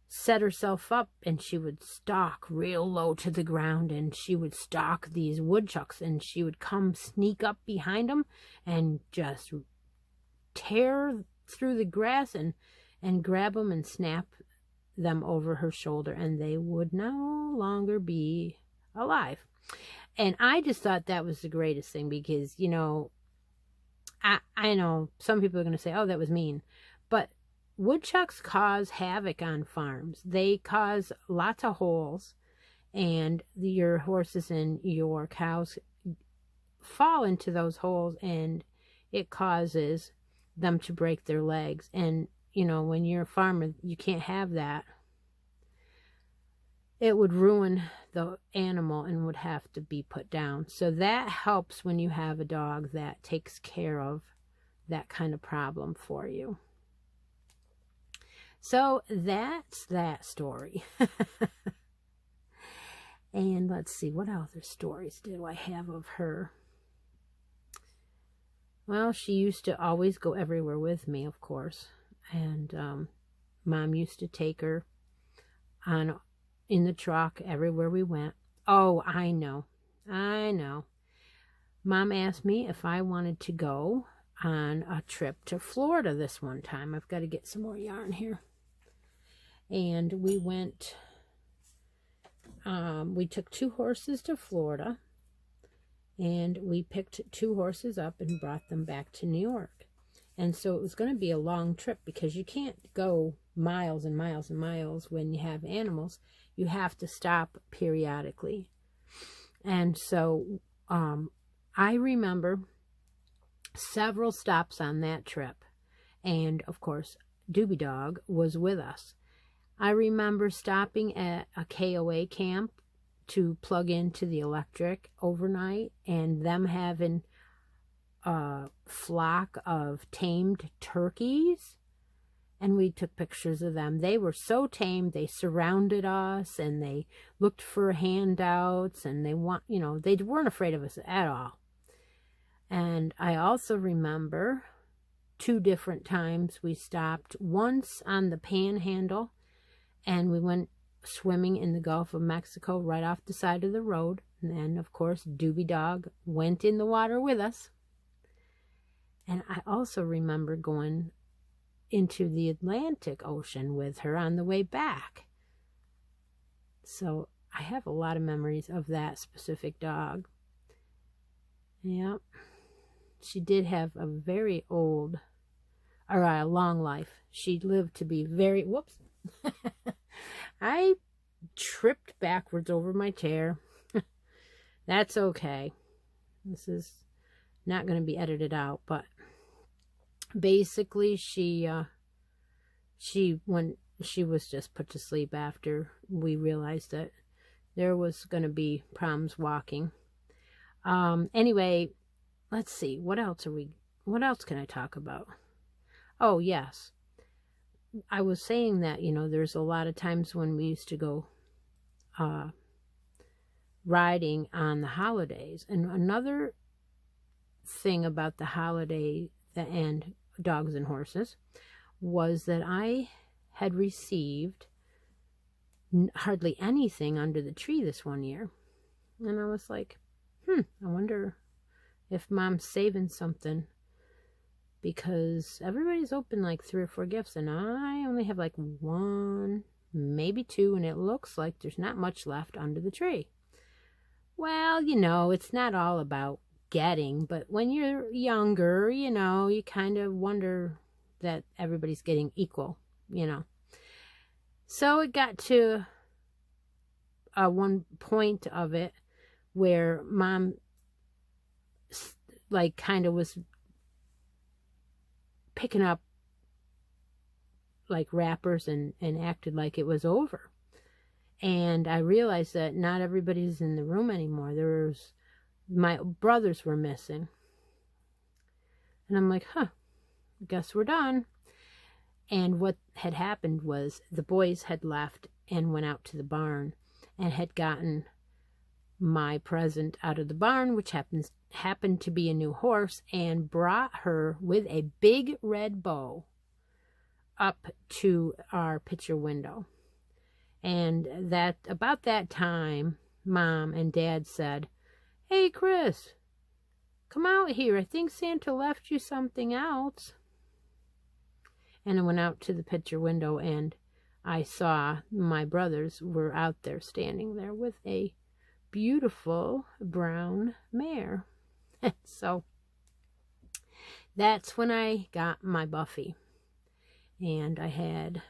set herself up and she would stalk real low to the ground, and she would stalk these woodchucks, and she would come sneak up behind them and just tear through the grass and grab them and snap them over her shoulder, and they would no longer be alive. And I just thought that was the greatest thing because, I know some people are going to say, oh, that was mean, but woodchucks cause havoc on farms. They cause lots of holes, and your horses and your cows fall into those holes, and it causes them to break their legs. And when you're a farmer, you can't have that. It would ruin the animal and would have to be put down. So that helps when you have a dog that takes care of that kind of problem for you. So that's that story. And let's see, what other stories do I have of her? Well, she used to always go everywhere with me, of course. And Mom used to take her in the truck everywhere we went. Oh, I know. Mom asked me if I wanted to go on a trip to Florida this one time. I've got to get some more yarn here. And we went, we took 2 horses to Florida, and we picked 2 horses up and brought them back to New York. And so it was going to be a long trip because you can't go miles and miles and miles when you have animals. You have to stop periodically. And so I remember several stops on that trip. And of course, Doobie Dog was with us. I remember stopping at a KOA camp to plug into the electric overnight, and them having a flock of tamed turkeys, and we took pictures of them. They were so tame. They surrounded us, and they looked for handouts, and they weren't afraid of us at all. And I also remember 2 different times we stopped. Once on the Panhandle, and we went swimming in the Gulf of Mexico right off the side of the road. And then, of course, Doobie Dog went in the water with us. And I also remember going into the Atlantic Ocean with her on the way back. So I have a lot of memories of that specific dog. Yeah. She did have a very old or a long life. She lived to be very, whoops. I tripped backwards over my chair. That's okay. This is not going to be edited out, but basically when she was just put to sleep after we realized that there was going to be problems walking. Anyway, let's see, what else can I talk about? Oh, yes. I was saying that, you know, there's a lot of times when we used to go riding on the holidays. And another thing about the holiday and dogs and horses was that I had received hardly anything under the tree this one year. And I was like, I wonder if Mom's saving something, because everybody's opened like 3 or 4 gifts and I only have like 1, maybe 2, and it looks like there's not much left under the tree. Well, you know, it's not all about getting, but when you're younger, you know, you kind of wonder that everybody's getting equal, you know. So it got to one point of it where Mom like kind of was picking up like wrappers and acted like it was over. And I realized that not everybody's in the room anymore. My brothers were missing. And I'm like, guess we're done. And what had happened was the boys had left and went out to the barn and had gotten my present out of the barn, which happened to be a new horse, and brought her with a big red bow up to our picture window. And about that time, Mom and Dad said, "Hey, Chris, come out here. I think Santa left you something else." And I went out to the picture window and I saw my brothers were out there standing there with a beautiful brown mare. So that's when I got my Buffy. And I had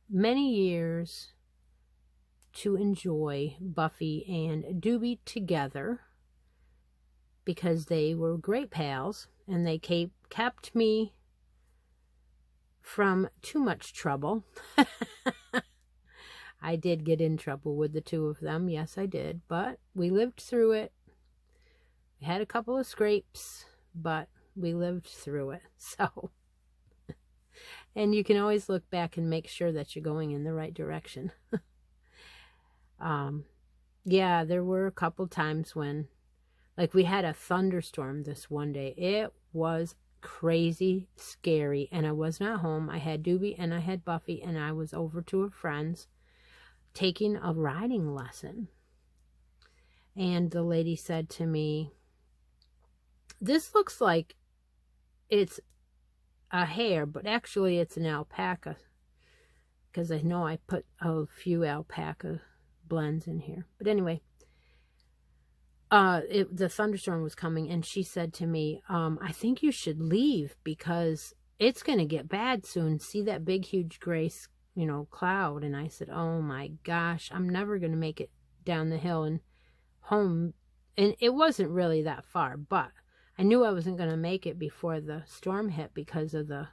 many years to enjoy Buffy and Doobie together because they were great pals and they kept me from too much trouble. I did get in trouble with the 2 of them. Yes, I did. But we lived through it. We had a couple of scrapes, but we lived through it. So, and you can always look back and make sure that you're going in the right direction. Yeah, there were a couple times when, like, we had a thunderstorm this one day. It was crazy scary, and I was not home. I had Doobie and I had Buffy, and I was over to a friend's taking a riding lesson. And the lady said to me, "This looks like it's a hare, but actually it's an alpaca," because I know I put a few alpaca blends in here. But anyway, the thunderstorm was coming, and she said to me, "I think you should leave because it's going to get bad soon. See that big, huge gray, cloud?" And I said, "Oh my gosh, I'm never going to make it down the hill and home." And it wasn't really that far, but I knew I wasn't going to make it before the storm hit because of the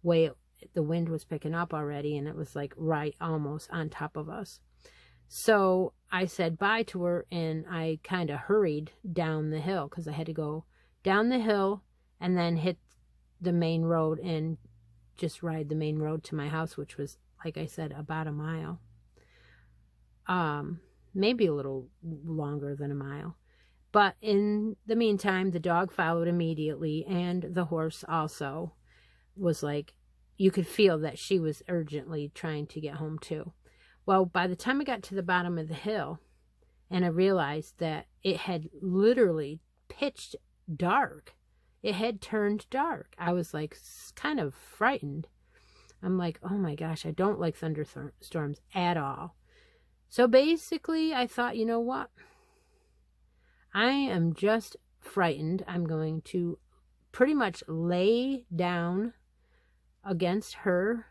way the wind was picking up already, and it was like right almost on top of us. So I said bye to her, and I kind of hurried down the hill because I had to go down the hill and then hit the main road and just ride the main road to my house, which was, like I said, about a mile. Maybe a little longer than a mile. But in the meantime, the dog followed immediately, and the horse also was like, you could feel that she was urgently trying to get home too. Well, by the time I got to the bottom of the hill, and I realized that it had literally pitched dark. It had turned dark. I was like kind of frightened. I'm like, oh my gosh, I don't like thunderstorms at all. So basically, I thought, you know what? I am just frightened. I'm going to pretty much lay down against her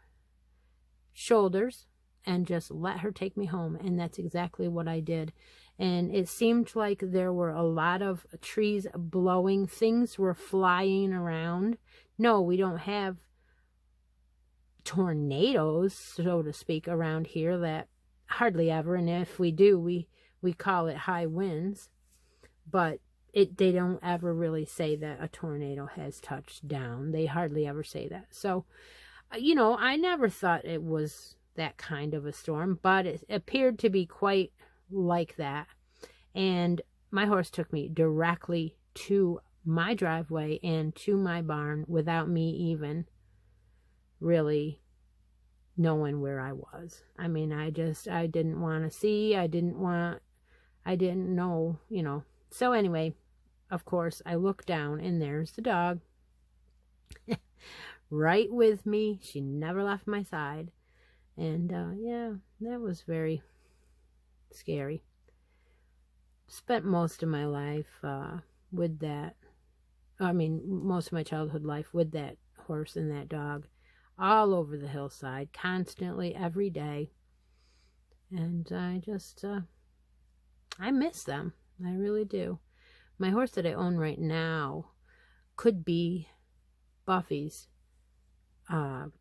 shoulders and just let her take me home. And that's exactly what I did. And it seemed like there were a lot of trees blowing. Things were flying around. No, we don't have tornadoes, so to speak, around here. That hardly ever. And if we do, we call it high winds. But they don't ever really say that a tornado has touched down. They hardly ever say that. So, you know, I never thought it was that kind of a storm, but it appeared to be quite like that. And my horse took me directly to my driveway and to my barn without me even really knowing where I was. I mean, I didn't want to see. I didn't know, you know. So anyway, of course, I look down and there's the dog right with me. She never left my side. And yeah, that was very scary. Spent most of my life with that. I mean, most of my childhood life with that horse and that dog, all over the hillside, constantly, every day. And I just, I miss them. I really do. My horse that I own right now could be Buffy's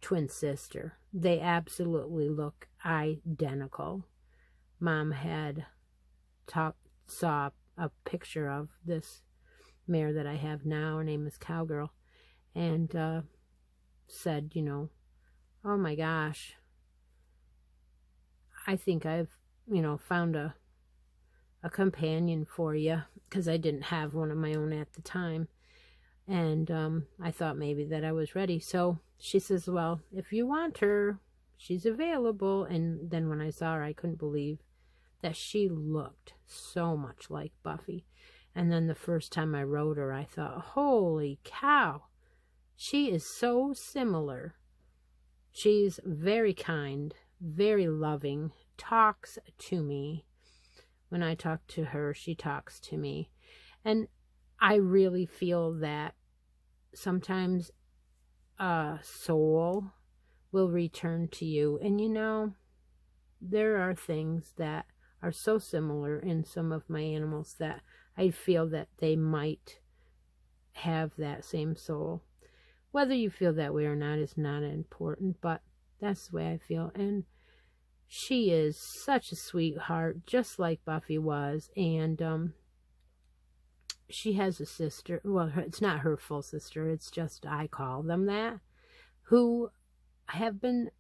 twin sister. They absolutely look identical. Mom had saw a picture of this mare that I have now. Her name is Cowgirl. And said, you know, oh my gosh, I think I've, you know, found a companion for you, because I didn't have one of my own at the time. And I thought maybe that I was ready. So she says, well, if you want her, she's available. And then when I saw her, I couldn't believe that she looked so much like Buffy. And then the first time I rode her, I thought, holy cow, she is so similar. She's very kind, very loving, talks to me. When I talk to her, she talks to me. And I really feel that sometimes a soul will return to you. And you know, there are things that are so similar in some of my animals that I feel that they might have that same soul. Whether you feel that way or not is not important, but that's the way I feel. And she is such a sweetheart, just like Buffy was. And she has a sister. Well, it's not her full sister. It's just, I call them that, who have been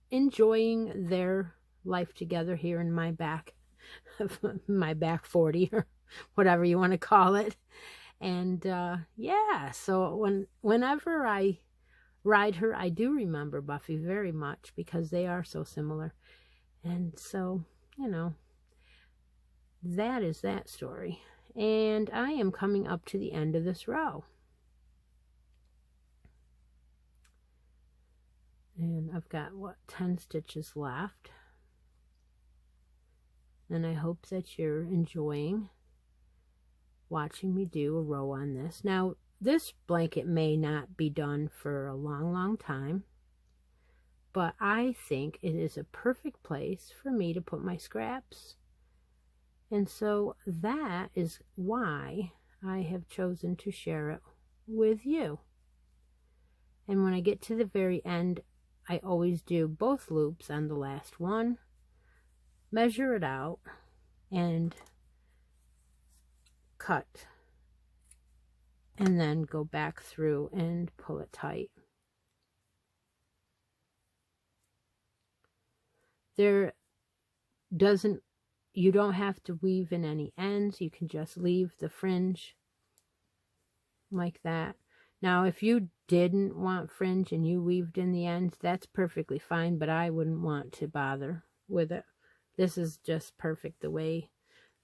enjoying their life together here in my back, my back 40 or whatever you want to call it. And yeah, so whenever I ride her, I do remember Buffy very much, because they are so similar. And so, you know, that is that story. And I am coming up to the end of this row. And I've got, what, 10 stitches left. And I hope that you're enjoying watching me do a row on this. Now, this blanket may not be done for a long, long time, but I think it is a perfect place for me to put my scraps. And so that is why I have chosen to share it with you. And when I get to the very end, I always do both loops on the last one, measure it out, and cut, and then go back through and pull it tight. You don't have to weave in any ends. You can just leave the fringe like that. Now, if you didn't want fringe and you weaved in the ends, that's perfectly fine, but I wouldn't want to bother with it. This is just perfect the way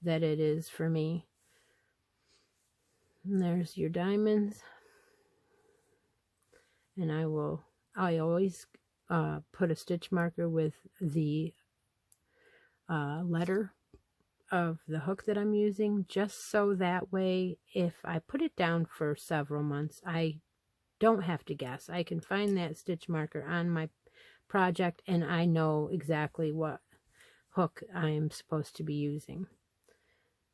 that it is for me. And there's your diamonds. And I always put a stitch marker with the letter of the hook that I'm using, just so that way if I put it down for several months, I don't have to guess. I can find that stitch marker on my project, and I know exactly what hook I'm supposed to be using.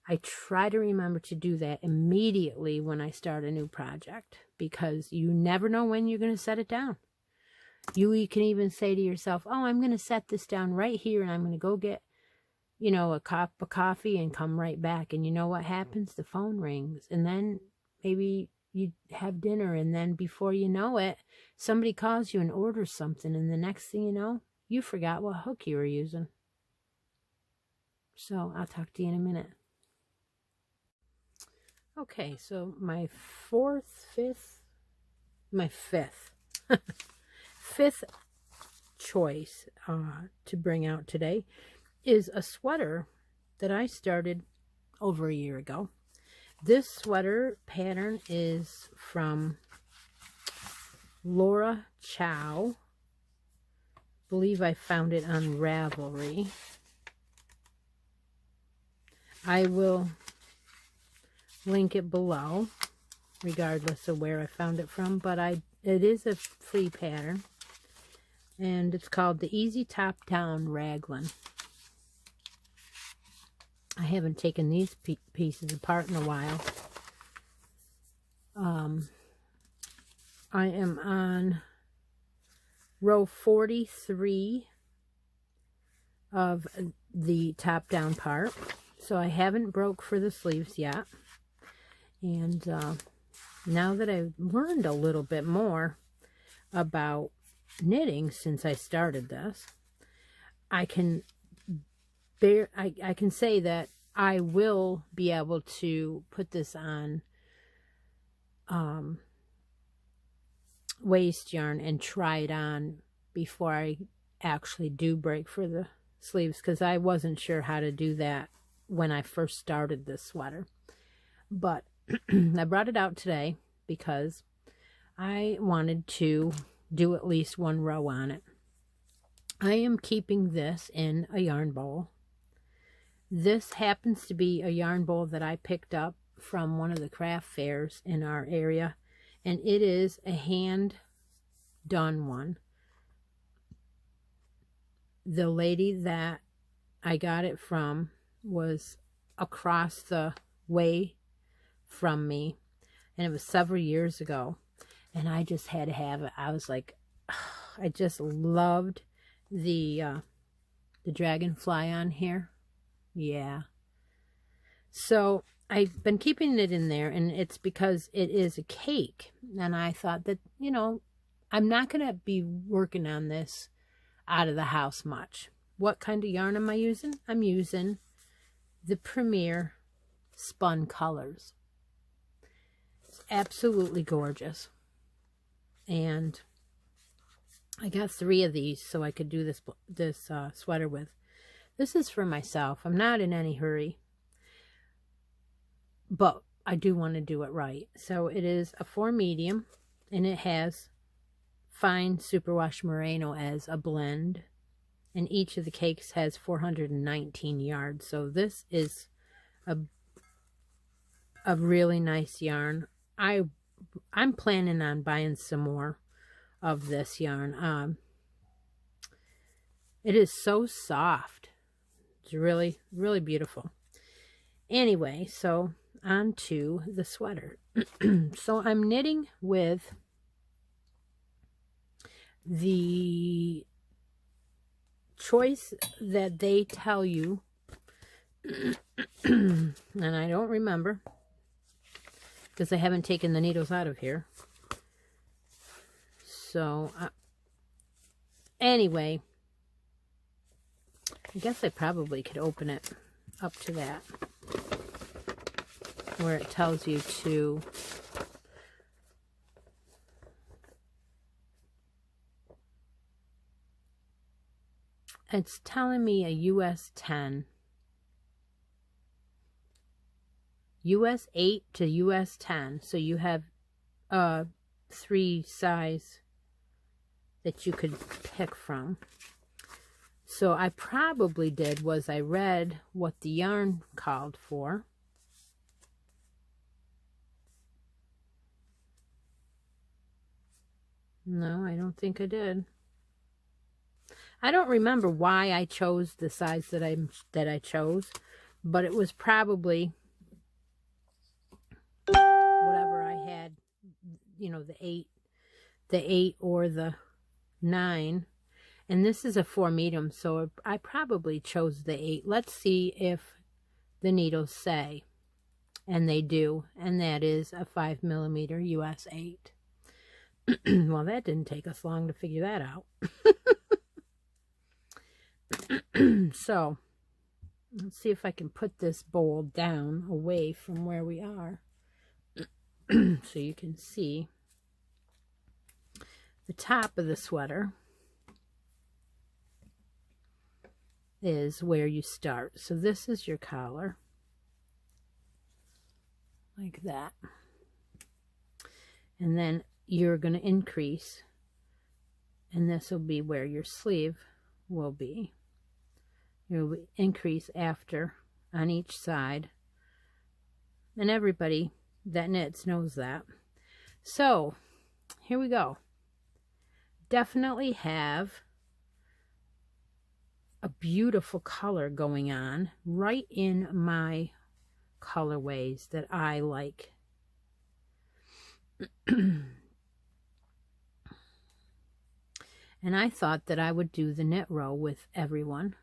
I try to remember to do that immediately when I start a new project, because you never know when you're going to set it down. You can even say to yourself, oh, I'm going to set this down right here, and I'm going to go get, you know, a cup of coffee and come right back. And you know what happens? The phone rings, and then maybe you have dinner, and then before you know it, somebody calls you and orders something, and the next thing you know, you forgot what hook you were using. So I'll talk to you in a minute. Okay, so my fifth choice to bring out today is a sweater that I started over a year ago. This sweater pattern is from Laura Chow. I believe I found it on Ravelry. I will link it below, regardless of where I found it from, but it is a free pattern, and it's called the Easy Top Down Raglan. I haven't taken these pieces apart in a while. I am on row 43 of the top down part, so I haven't broke for the sleeves yet. And now that I've learned a little bit more about knitting since I started this, I can say that I will be able to put this on waste yarn and try it on before I actually do break for the sleeves, because I wasn't sure how to do that when I first started this sweater. But I brought it out today because I wanted to do at least one row on it. I am keeping this in a yarn bowl. This happens to be a yarn bowl that I picked up from one of the craft fairs in our area, and it is a hand done one. The lady that I got it from was across the way from me, and it was several years ago, and I just had to have it. I was like, I just loved the dragonfly on here. Yeah. So I've been keeping it in there, and it's because it is a cake, and I thought that, you know, I'm not going to be working on this out of the house much. What kind of yarn am I using? I'm using the Premier Spun Colors. It's absolutely gorgeous. And I got 3 of these so I could do this sweater with. This is for myself. I'm not in any hurry, but I do want to do it right. So it is a 4 medium, and it has fine superwash merino as a blend, and each of the cakes has 419 yards. So this is a really nice yarn. I'm planning on buying some more of this yarn. It is so soft. It's really, really beautiful. Anyway, so on to the sweater. So I'm knitting with the choice that they tell you, and I don't remember because I haven't taken the needles out of here. So anyway, I guess I probably could open it up to that, where it tells you to it's telling me a US 10. US 8 to US 10. So you have 3 size that you could pick from. So I probably did was I read what the yarn called for. No, I don't think I did. I don't remember why I chose the size that I chose, but it was probably whatever I had, you know, the 8 or the 9. And this is a 4 medium, so I probably chose the 8. Let's see if the needles say. And they do, and that is a 5mm US 8. Well, that didn't take us long to figure that out. So, let's see if I can put this bowl down away from where we are so you can see the top of the sweater is where you start. So this is your collar, like that. And then you're going to increase, and this will be where your sleeve will be. You'll increase after on each side, and everybody that knits knows that. So here we go. Definitely have a beautiful color going on right in my colorways that I like. And I thought that I would do the knit row with everyone.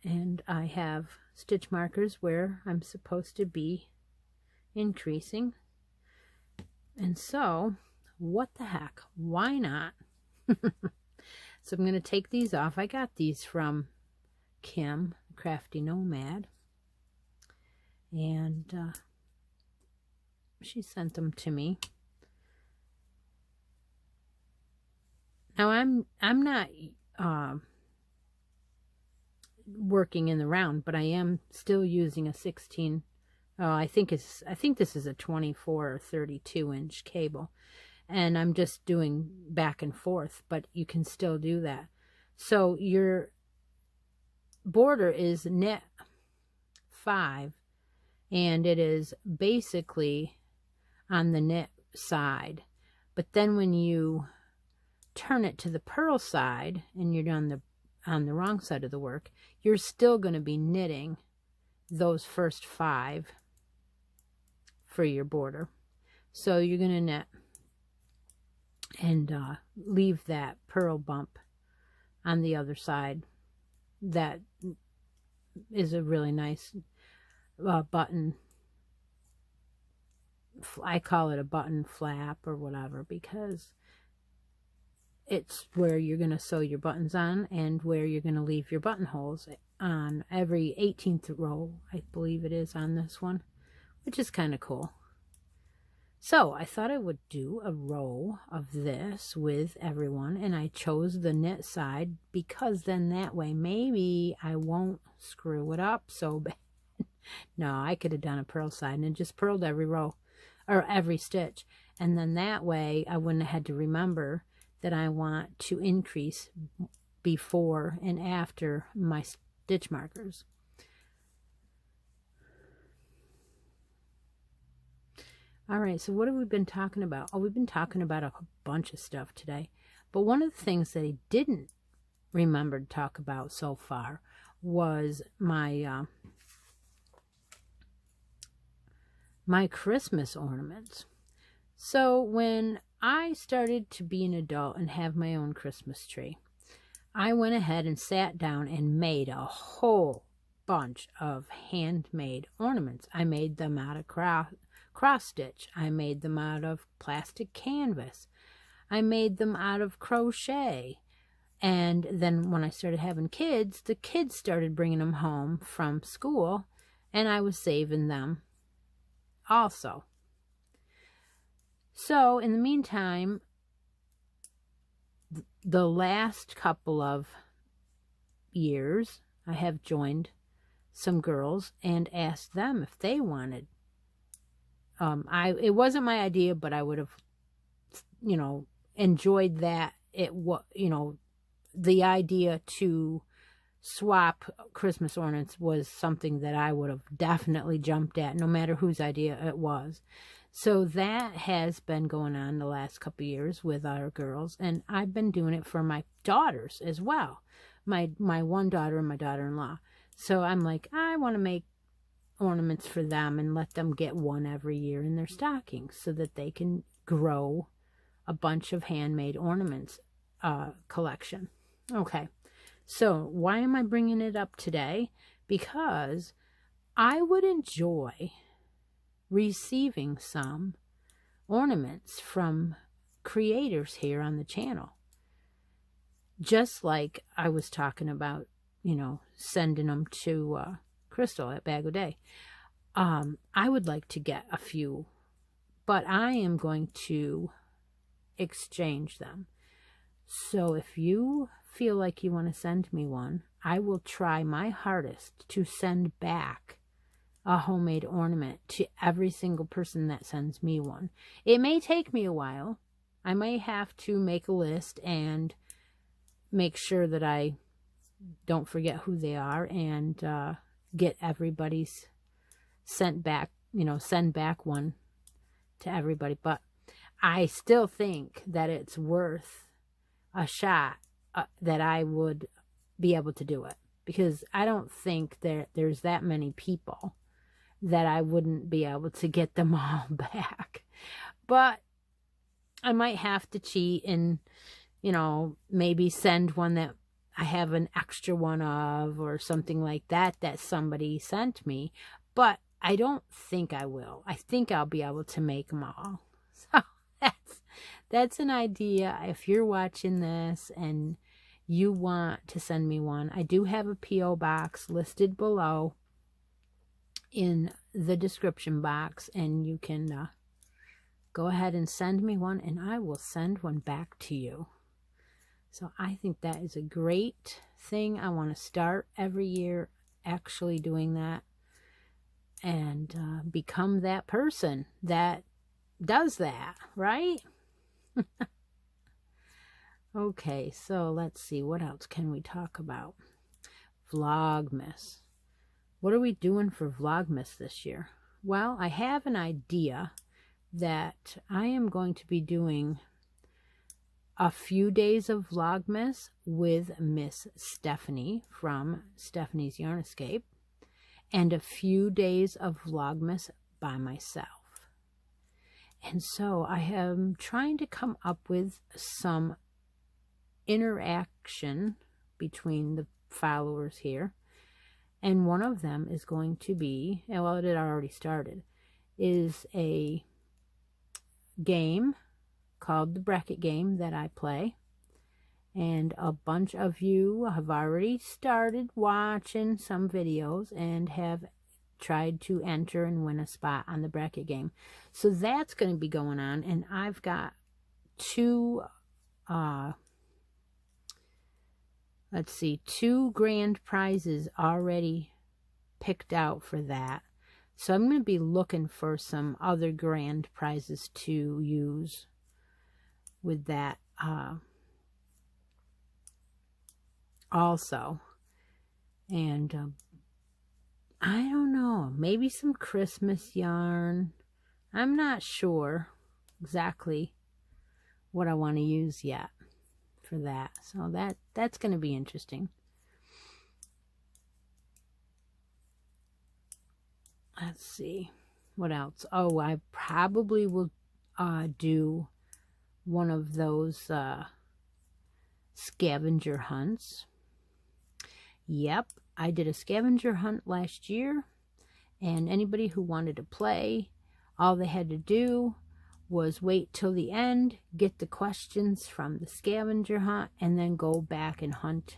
And I have stitch markers where I'm supposed to be increasing. And so, what the heck? Why not? So I'm going to take these off. I got these from Kim, Crafty Nomad. And she sent them to me. Now I'm not working in the round, but I am still using a 16. I think this is a 24 or 32 inch cable, and I'm just doing back and forth, but you can still do that. So your border is knit 5, and it is basically on the knit side, but then when you turn it to the purl side and you're on the wrong side of the work, you're still going to be knitting those first 5 for your border. So you're going to knit and leave that purl bump on the other side. That is a really nice button. I call it a button flap or whatever, because it's where you're going to sew your buttons on and where you're going to leave your buttonholes on every 18th row, I believe it is on this one, which is kind of cool. So I thought I would do a row of this with everyone, and I chose the knit side because then that way maybe I won't screw it up so bad. No, I could have done a purl side and just purled every row or every stitch, and then that way I wouldn't have had to remember that I want to increase before and after my stitch markers. All right, so what have we been talking about? Oh, we've been talking about a bunch of stuff today. But one of the things that I didn't remember to talk about so far was my my Christmas ornaments. So when I started to be an adult and have my own Christmas tree, I went ahead and sat down and made a whole bunch of handmade ornaments. I made them out of cross stitch. I made them out of plastic canvas. I made them out of crochet. And then when I started having kids, the kids started bringing them home from school, and I was saving them also. So in the meantime, the last couple of years, I have joined some girls and asked them if they wanted. It wasn't my idea, but I would have, enjoyed that. The idea to swap Christmas ornaments was something that I would have definitely jumped at, no matter whose idea it was. So that has been going on the last couple of years with our girls, and I've been doing it for my daughters as well. My one daughter and my daughter-in-law. So I'm like, I want to make ornaments for them and let them get one every year in their stockings so that they can grow a bunch of handmade ornaments collection. Okay, so why am I bringing it up today? Because I would enjoy receiving some ornaments from creators here on the channel. Just like I was talking about, you know, sending them to Crystal at Bag O' Day. I would like to get a few, but I am going to exchange them. So if you feel like you want to send me one, I will try my hardest to send back a homemade ornament to every single person that sends me one. It may take me a while. I may have to make a list and make sure that I don't forget who they are and get everybody's sent back, you know, send back one to everybody. But I still think that it's worth a shot that I would be able to do it, because I don't think there's that many people that I wouldn't be able to get them all back. But I might have to cheat and, you know, maybe send one that I have an extra one of or something like that that somebody sent me. But I don't think I will. I think I'll be able to make them all. So that's an idea. If you're watching this and you want to send me one, I do have a P.O. box listed below in the description box, and you can go ahead and send me one, and I will send one back to you. So I think that is a great thing. I want to start every year actually doing that and become that person that does that, right? Okay, so let's see. What else can we talk about? Vlogmas. What are we doing for Vlogmas this year? Well, I have an idea that I am going to be doing a few days of Vlogmas with Miss Stephanie from Stephanie's Yarn Escape, and a few days of Vlogmas by myself. And so I am trying to come up with some interaction between the followers here. And one of them is going to be, well, it had already started, is a game called the bracket game that I play. And a bunch of you have already started watching some videos and have tried to enter and win a spot on the bracket game. So that's going to be going on. And I've got two grand prizes already picked out for that. So I'm going to be looking for some other grand prizes to use with that also. And I don't know, maybe some Christmas yarn. I'm not sure exactly what I want to use yet for that. So that's going to be interesting. Let's see. What else? Oh, I probably will do one of those scavenger hunts. Yep, I did a scavenger hunt last year, and anybody who wanted to play, all they had to do was wait till the end, get the questions from the scavenger hunt, and then go back and hunt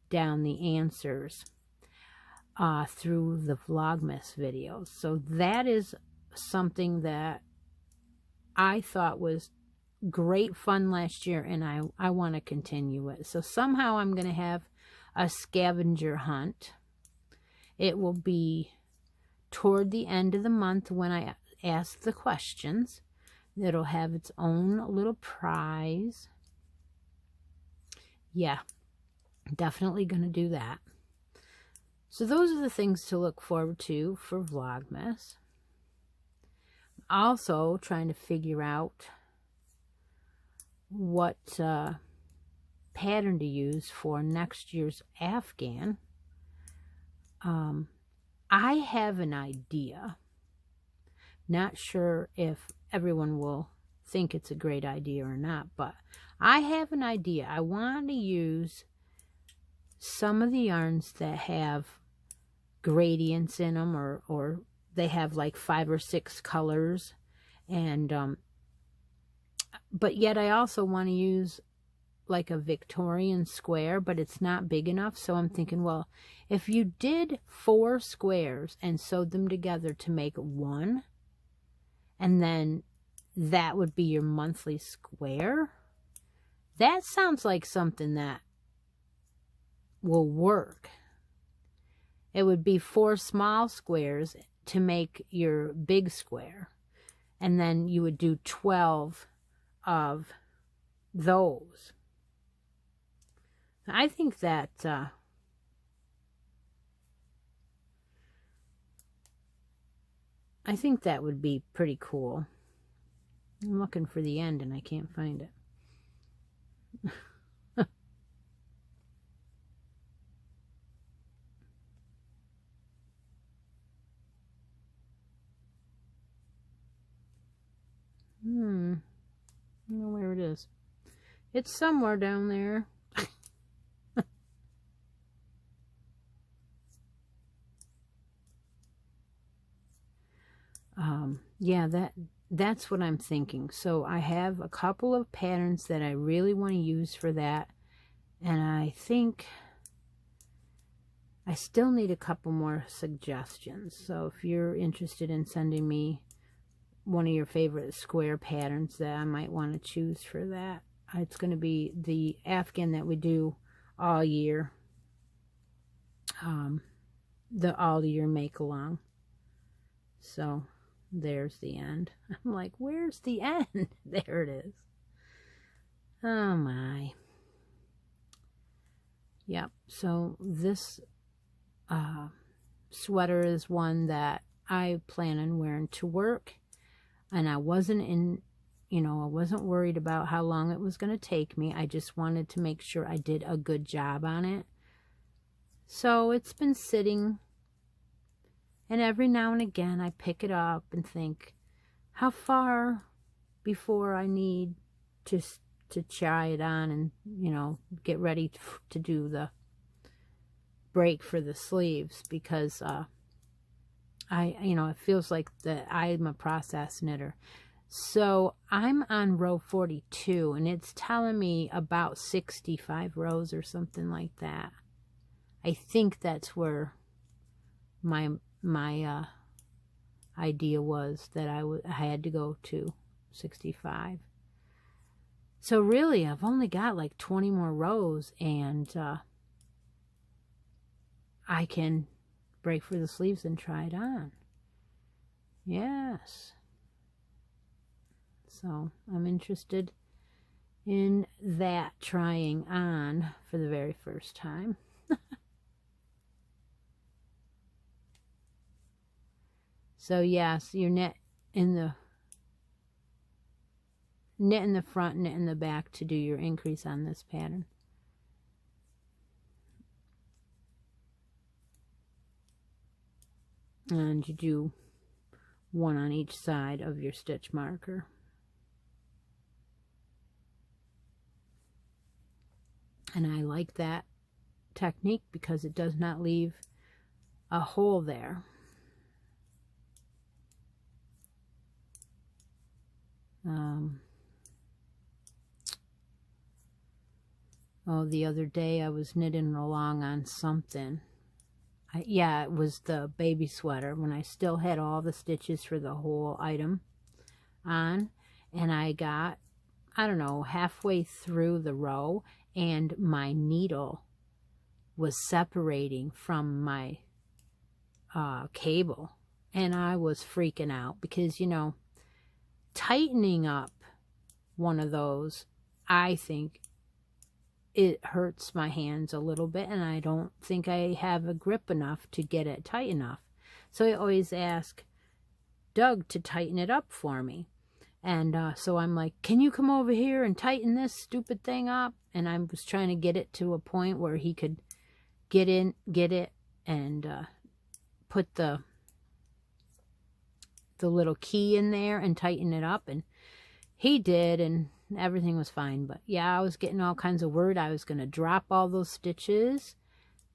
down the answers through the Vlogmas videos. So that is something that I thought was great fun last year, and I want to continue it. So somehow I'm going to have a scavenger hunt. It will be toward the end of the month when I ask the questions. It'll have its own little prize. Yeah, definitely going to do that. So those are the things to look forward to for Vlogmas. Also trying to figure out what pattern to use for next year's Afghan. I have an idea. Not sure if everyone will think it's a great idea or not, but I have an idea. I want to use some of the yarns that have gradients in them, or they have like 5 or 6 colors, and but yet I also want to use like a Victorian square, but it's not big enough. So I'm thinking, well, if you did 4 squares and sewed them together to make one, and then that would be your monthly square, that sounds like something that will work. It would be 4 small squares to make your big square, and then you would do 12 of those. I think that would be pretty cool. I'm looking for the end and I can't find it. I don't know where it is. It's somewhere down there. Yeah, that's what I'm thinking. So I have a couple of patterns that I really want to use for that, and I think I still need a couple more suggestions. So if you're interested in sending me one of your favorite square patterns that I might want to choose for that, it's going to be the Afghan that we do all year, the all year make along. So there's the end. I'm like, where's the end? There it is. Oh my. Yep. So this sweater is one that I plan on wearing to work, and I wasn't worried about how long it was going to take me. I just wanted to make sure I did a good job on it. So it's been sitting, and every now and again I pick it up and think, how far before I need to try it on and, get ready to do the break for the sleeves, because it feels like that I'm a process knitter. So I'm on row 42, and it's telling me about 65 rows or something like that. I think that's where my idea was, that I had to go to 65. So really, I've only got like 20 more rows, and I can break for the sleeves and try it on. Yes. So I'm interested in that, trying on for the very first time. So yes, you knit in the front, knit in the back to do your increase on this pattern. And you do one on each side of your stitch marker. And I like that technique because it does not leave a hole there. The other day I was knitting along on something. Yeah, it was the baby sweater, when I still had all the stitches for the whole item on, and I got, I don't know, halfway through the row, and my needle was separating from my cable, and I was freaking out because, tightening up one of those, I think it hurts my hands a little bit, and I don't think I have a grip enough to get it tight enough. So I always ask, Doug to tighten it up for me. And so I'm like, can you come over here and tighten this stupid thing up? And I was trying to get it to a point where he could get it, and put the little key in there and tighten it up. And he did, and everything was fine. But yeah, I was getting all kinds of word. I was going to drop all those stitches,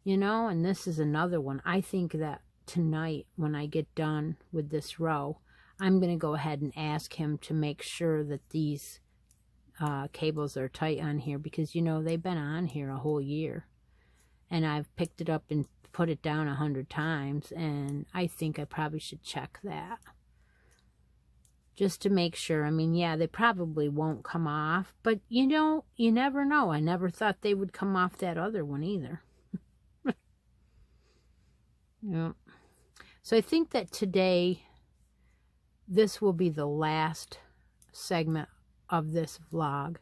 you know, and this is another one. I think that tonight, when I get done with this row, I'm going to go ahead and ask him to make sure that these cables are tight on here, because, you know, they've been on here a whole year. And I've picked it up and put it down 100 times, and I think I probably should check that. Just to make sure. I mean, yeah, they probably won't come off, but, you know, you never know. I never thought they would come off that other one either. Yeah. So I think that today, this will be the last segment of this vlog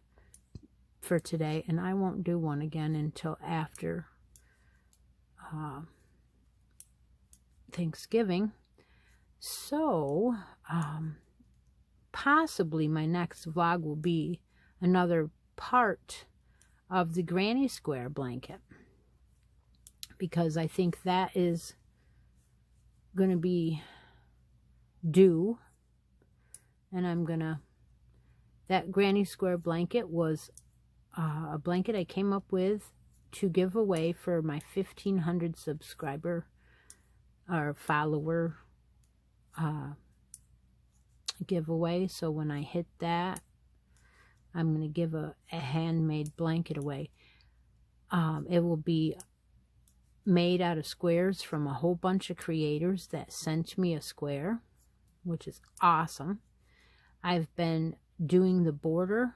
for today, and I won't do one again until after Thanksgiving. So possibly my next vlog will be another part of the granny square blanket, because I think that is going to be due. And I'm gonna, that granny square blanket was a blanket I came up with to give away for my 1,500 subscriber or follower giveaway. So when I hit that, I'm going to give a handmade blanket away. It will be made out of squares from a whole bunch of creators that sent me a square, which is awesome. I've been doing the border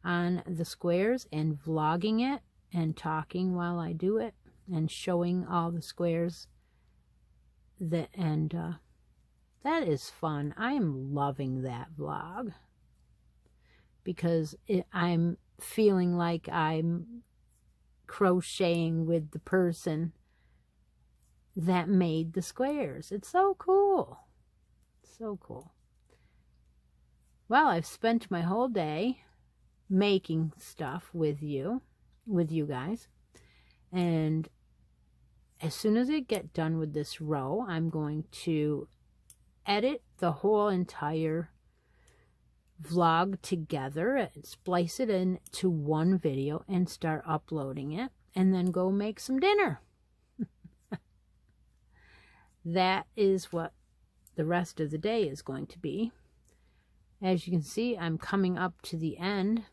on the squares and vlogging it and talking while I do it and showing all the squares. That is fun. I am loving that vlog, because I'm feeling like I'm crocheting with the person that made the squares. It's so cool. So cool. Well, I've spent my whole day making stuff with you guys. And as soon as I get done with this row, I'm going to edit the whole entire vlog together and splice it into one video and start uploading it, and then go make some dinner. That is what the rest of the day is going to be. As you can see, I'm coming up to the end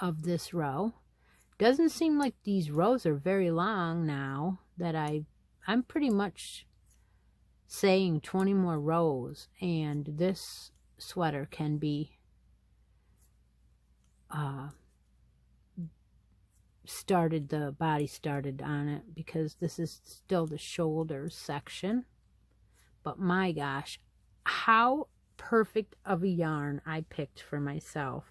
of this row. Doesn't seem like these rows are very long now, that I'm pretty much saying 20 more rows, and this sweater can be the body started on it, because this is still the shoulders section. But my gosh, how perfect of a yarn I picked for myself.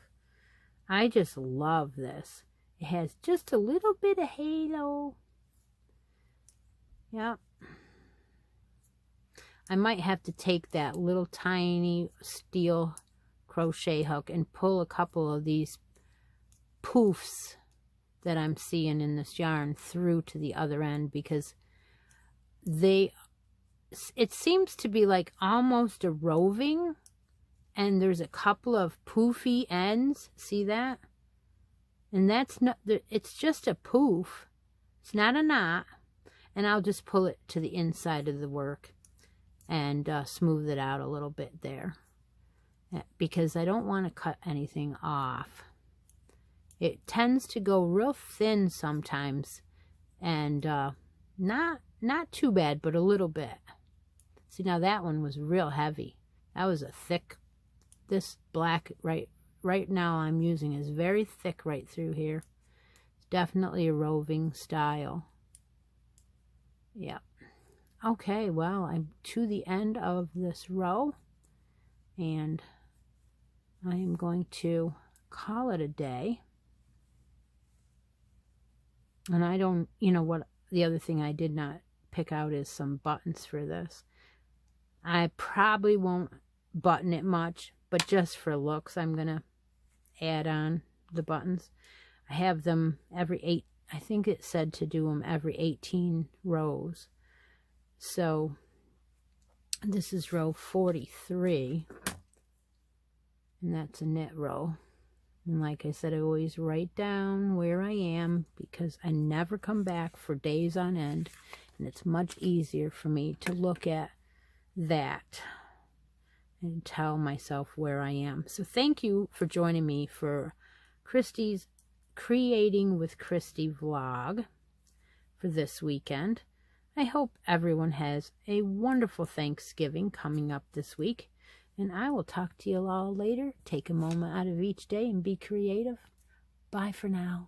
I just love this. It has just a little bit of halo. Yep. I might have to take that little tiny steel crochet hook and pull a couple of these poofs that I'm seeing in this yarn through to the other end, because it seems to be like almost a roving, and there's a couple of poofy ends. See that? And that's not, it's just a poof. It's not a knot. And I'll just pull it to the inside of the work and smooth it out a little bit there, because I don't want to cut anything off. It tends to go real thin sometimes, and not too bad, but a little bit. See, now that one was real heavy. That was a thick, this black right now I'm using is very thick right through here. It's definitely a roving style. Yep. Okay, well, I'm to the end of this row, and I am going to call it a day. And I don't, you know what, the other thing I did not pick out is some buttons for this. I probably won't button it much, but just for looks, I'm going to add on the buttons. I have them every 8, I think it said to do them every 18 rows. So this is row 43, and that's a knit row. And like I said, I always write down where I am because I never come back for days on end, and it's much easier for me to look at that and tell myself where I am. So thank you for joining me for Christi's Creating with Christi vlog for this weekend. I hope everyone has a wonderful Thanksgiving coming up this week, and I will talk to you all later. Take a moment out of each day and be creative. Bye for now.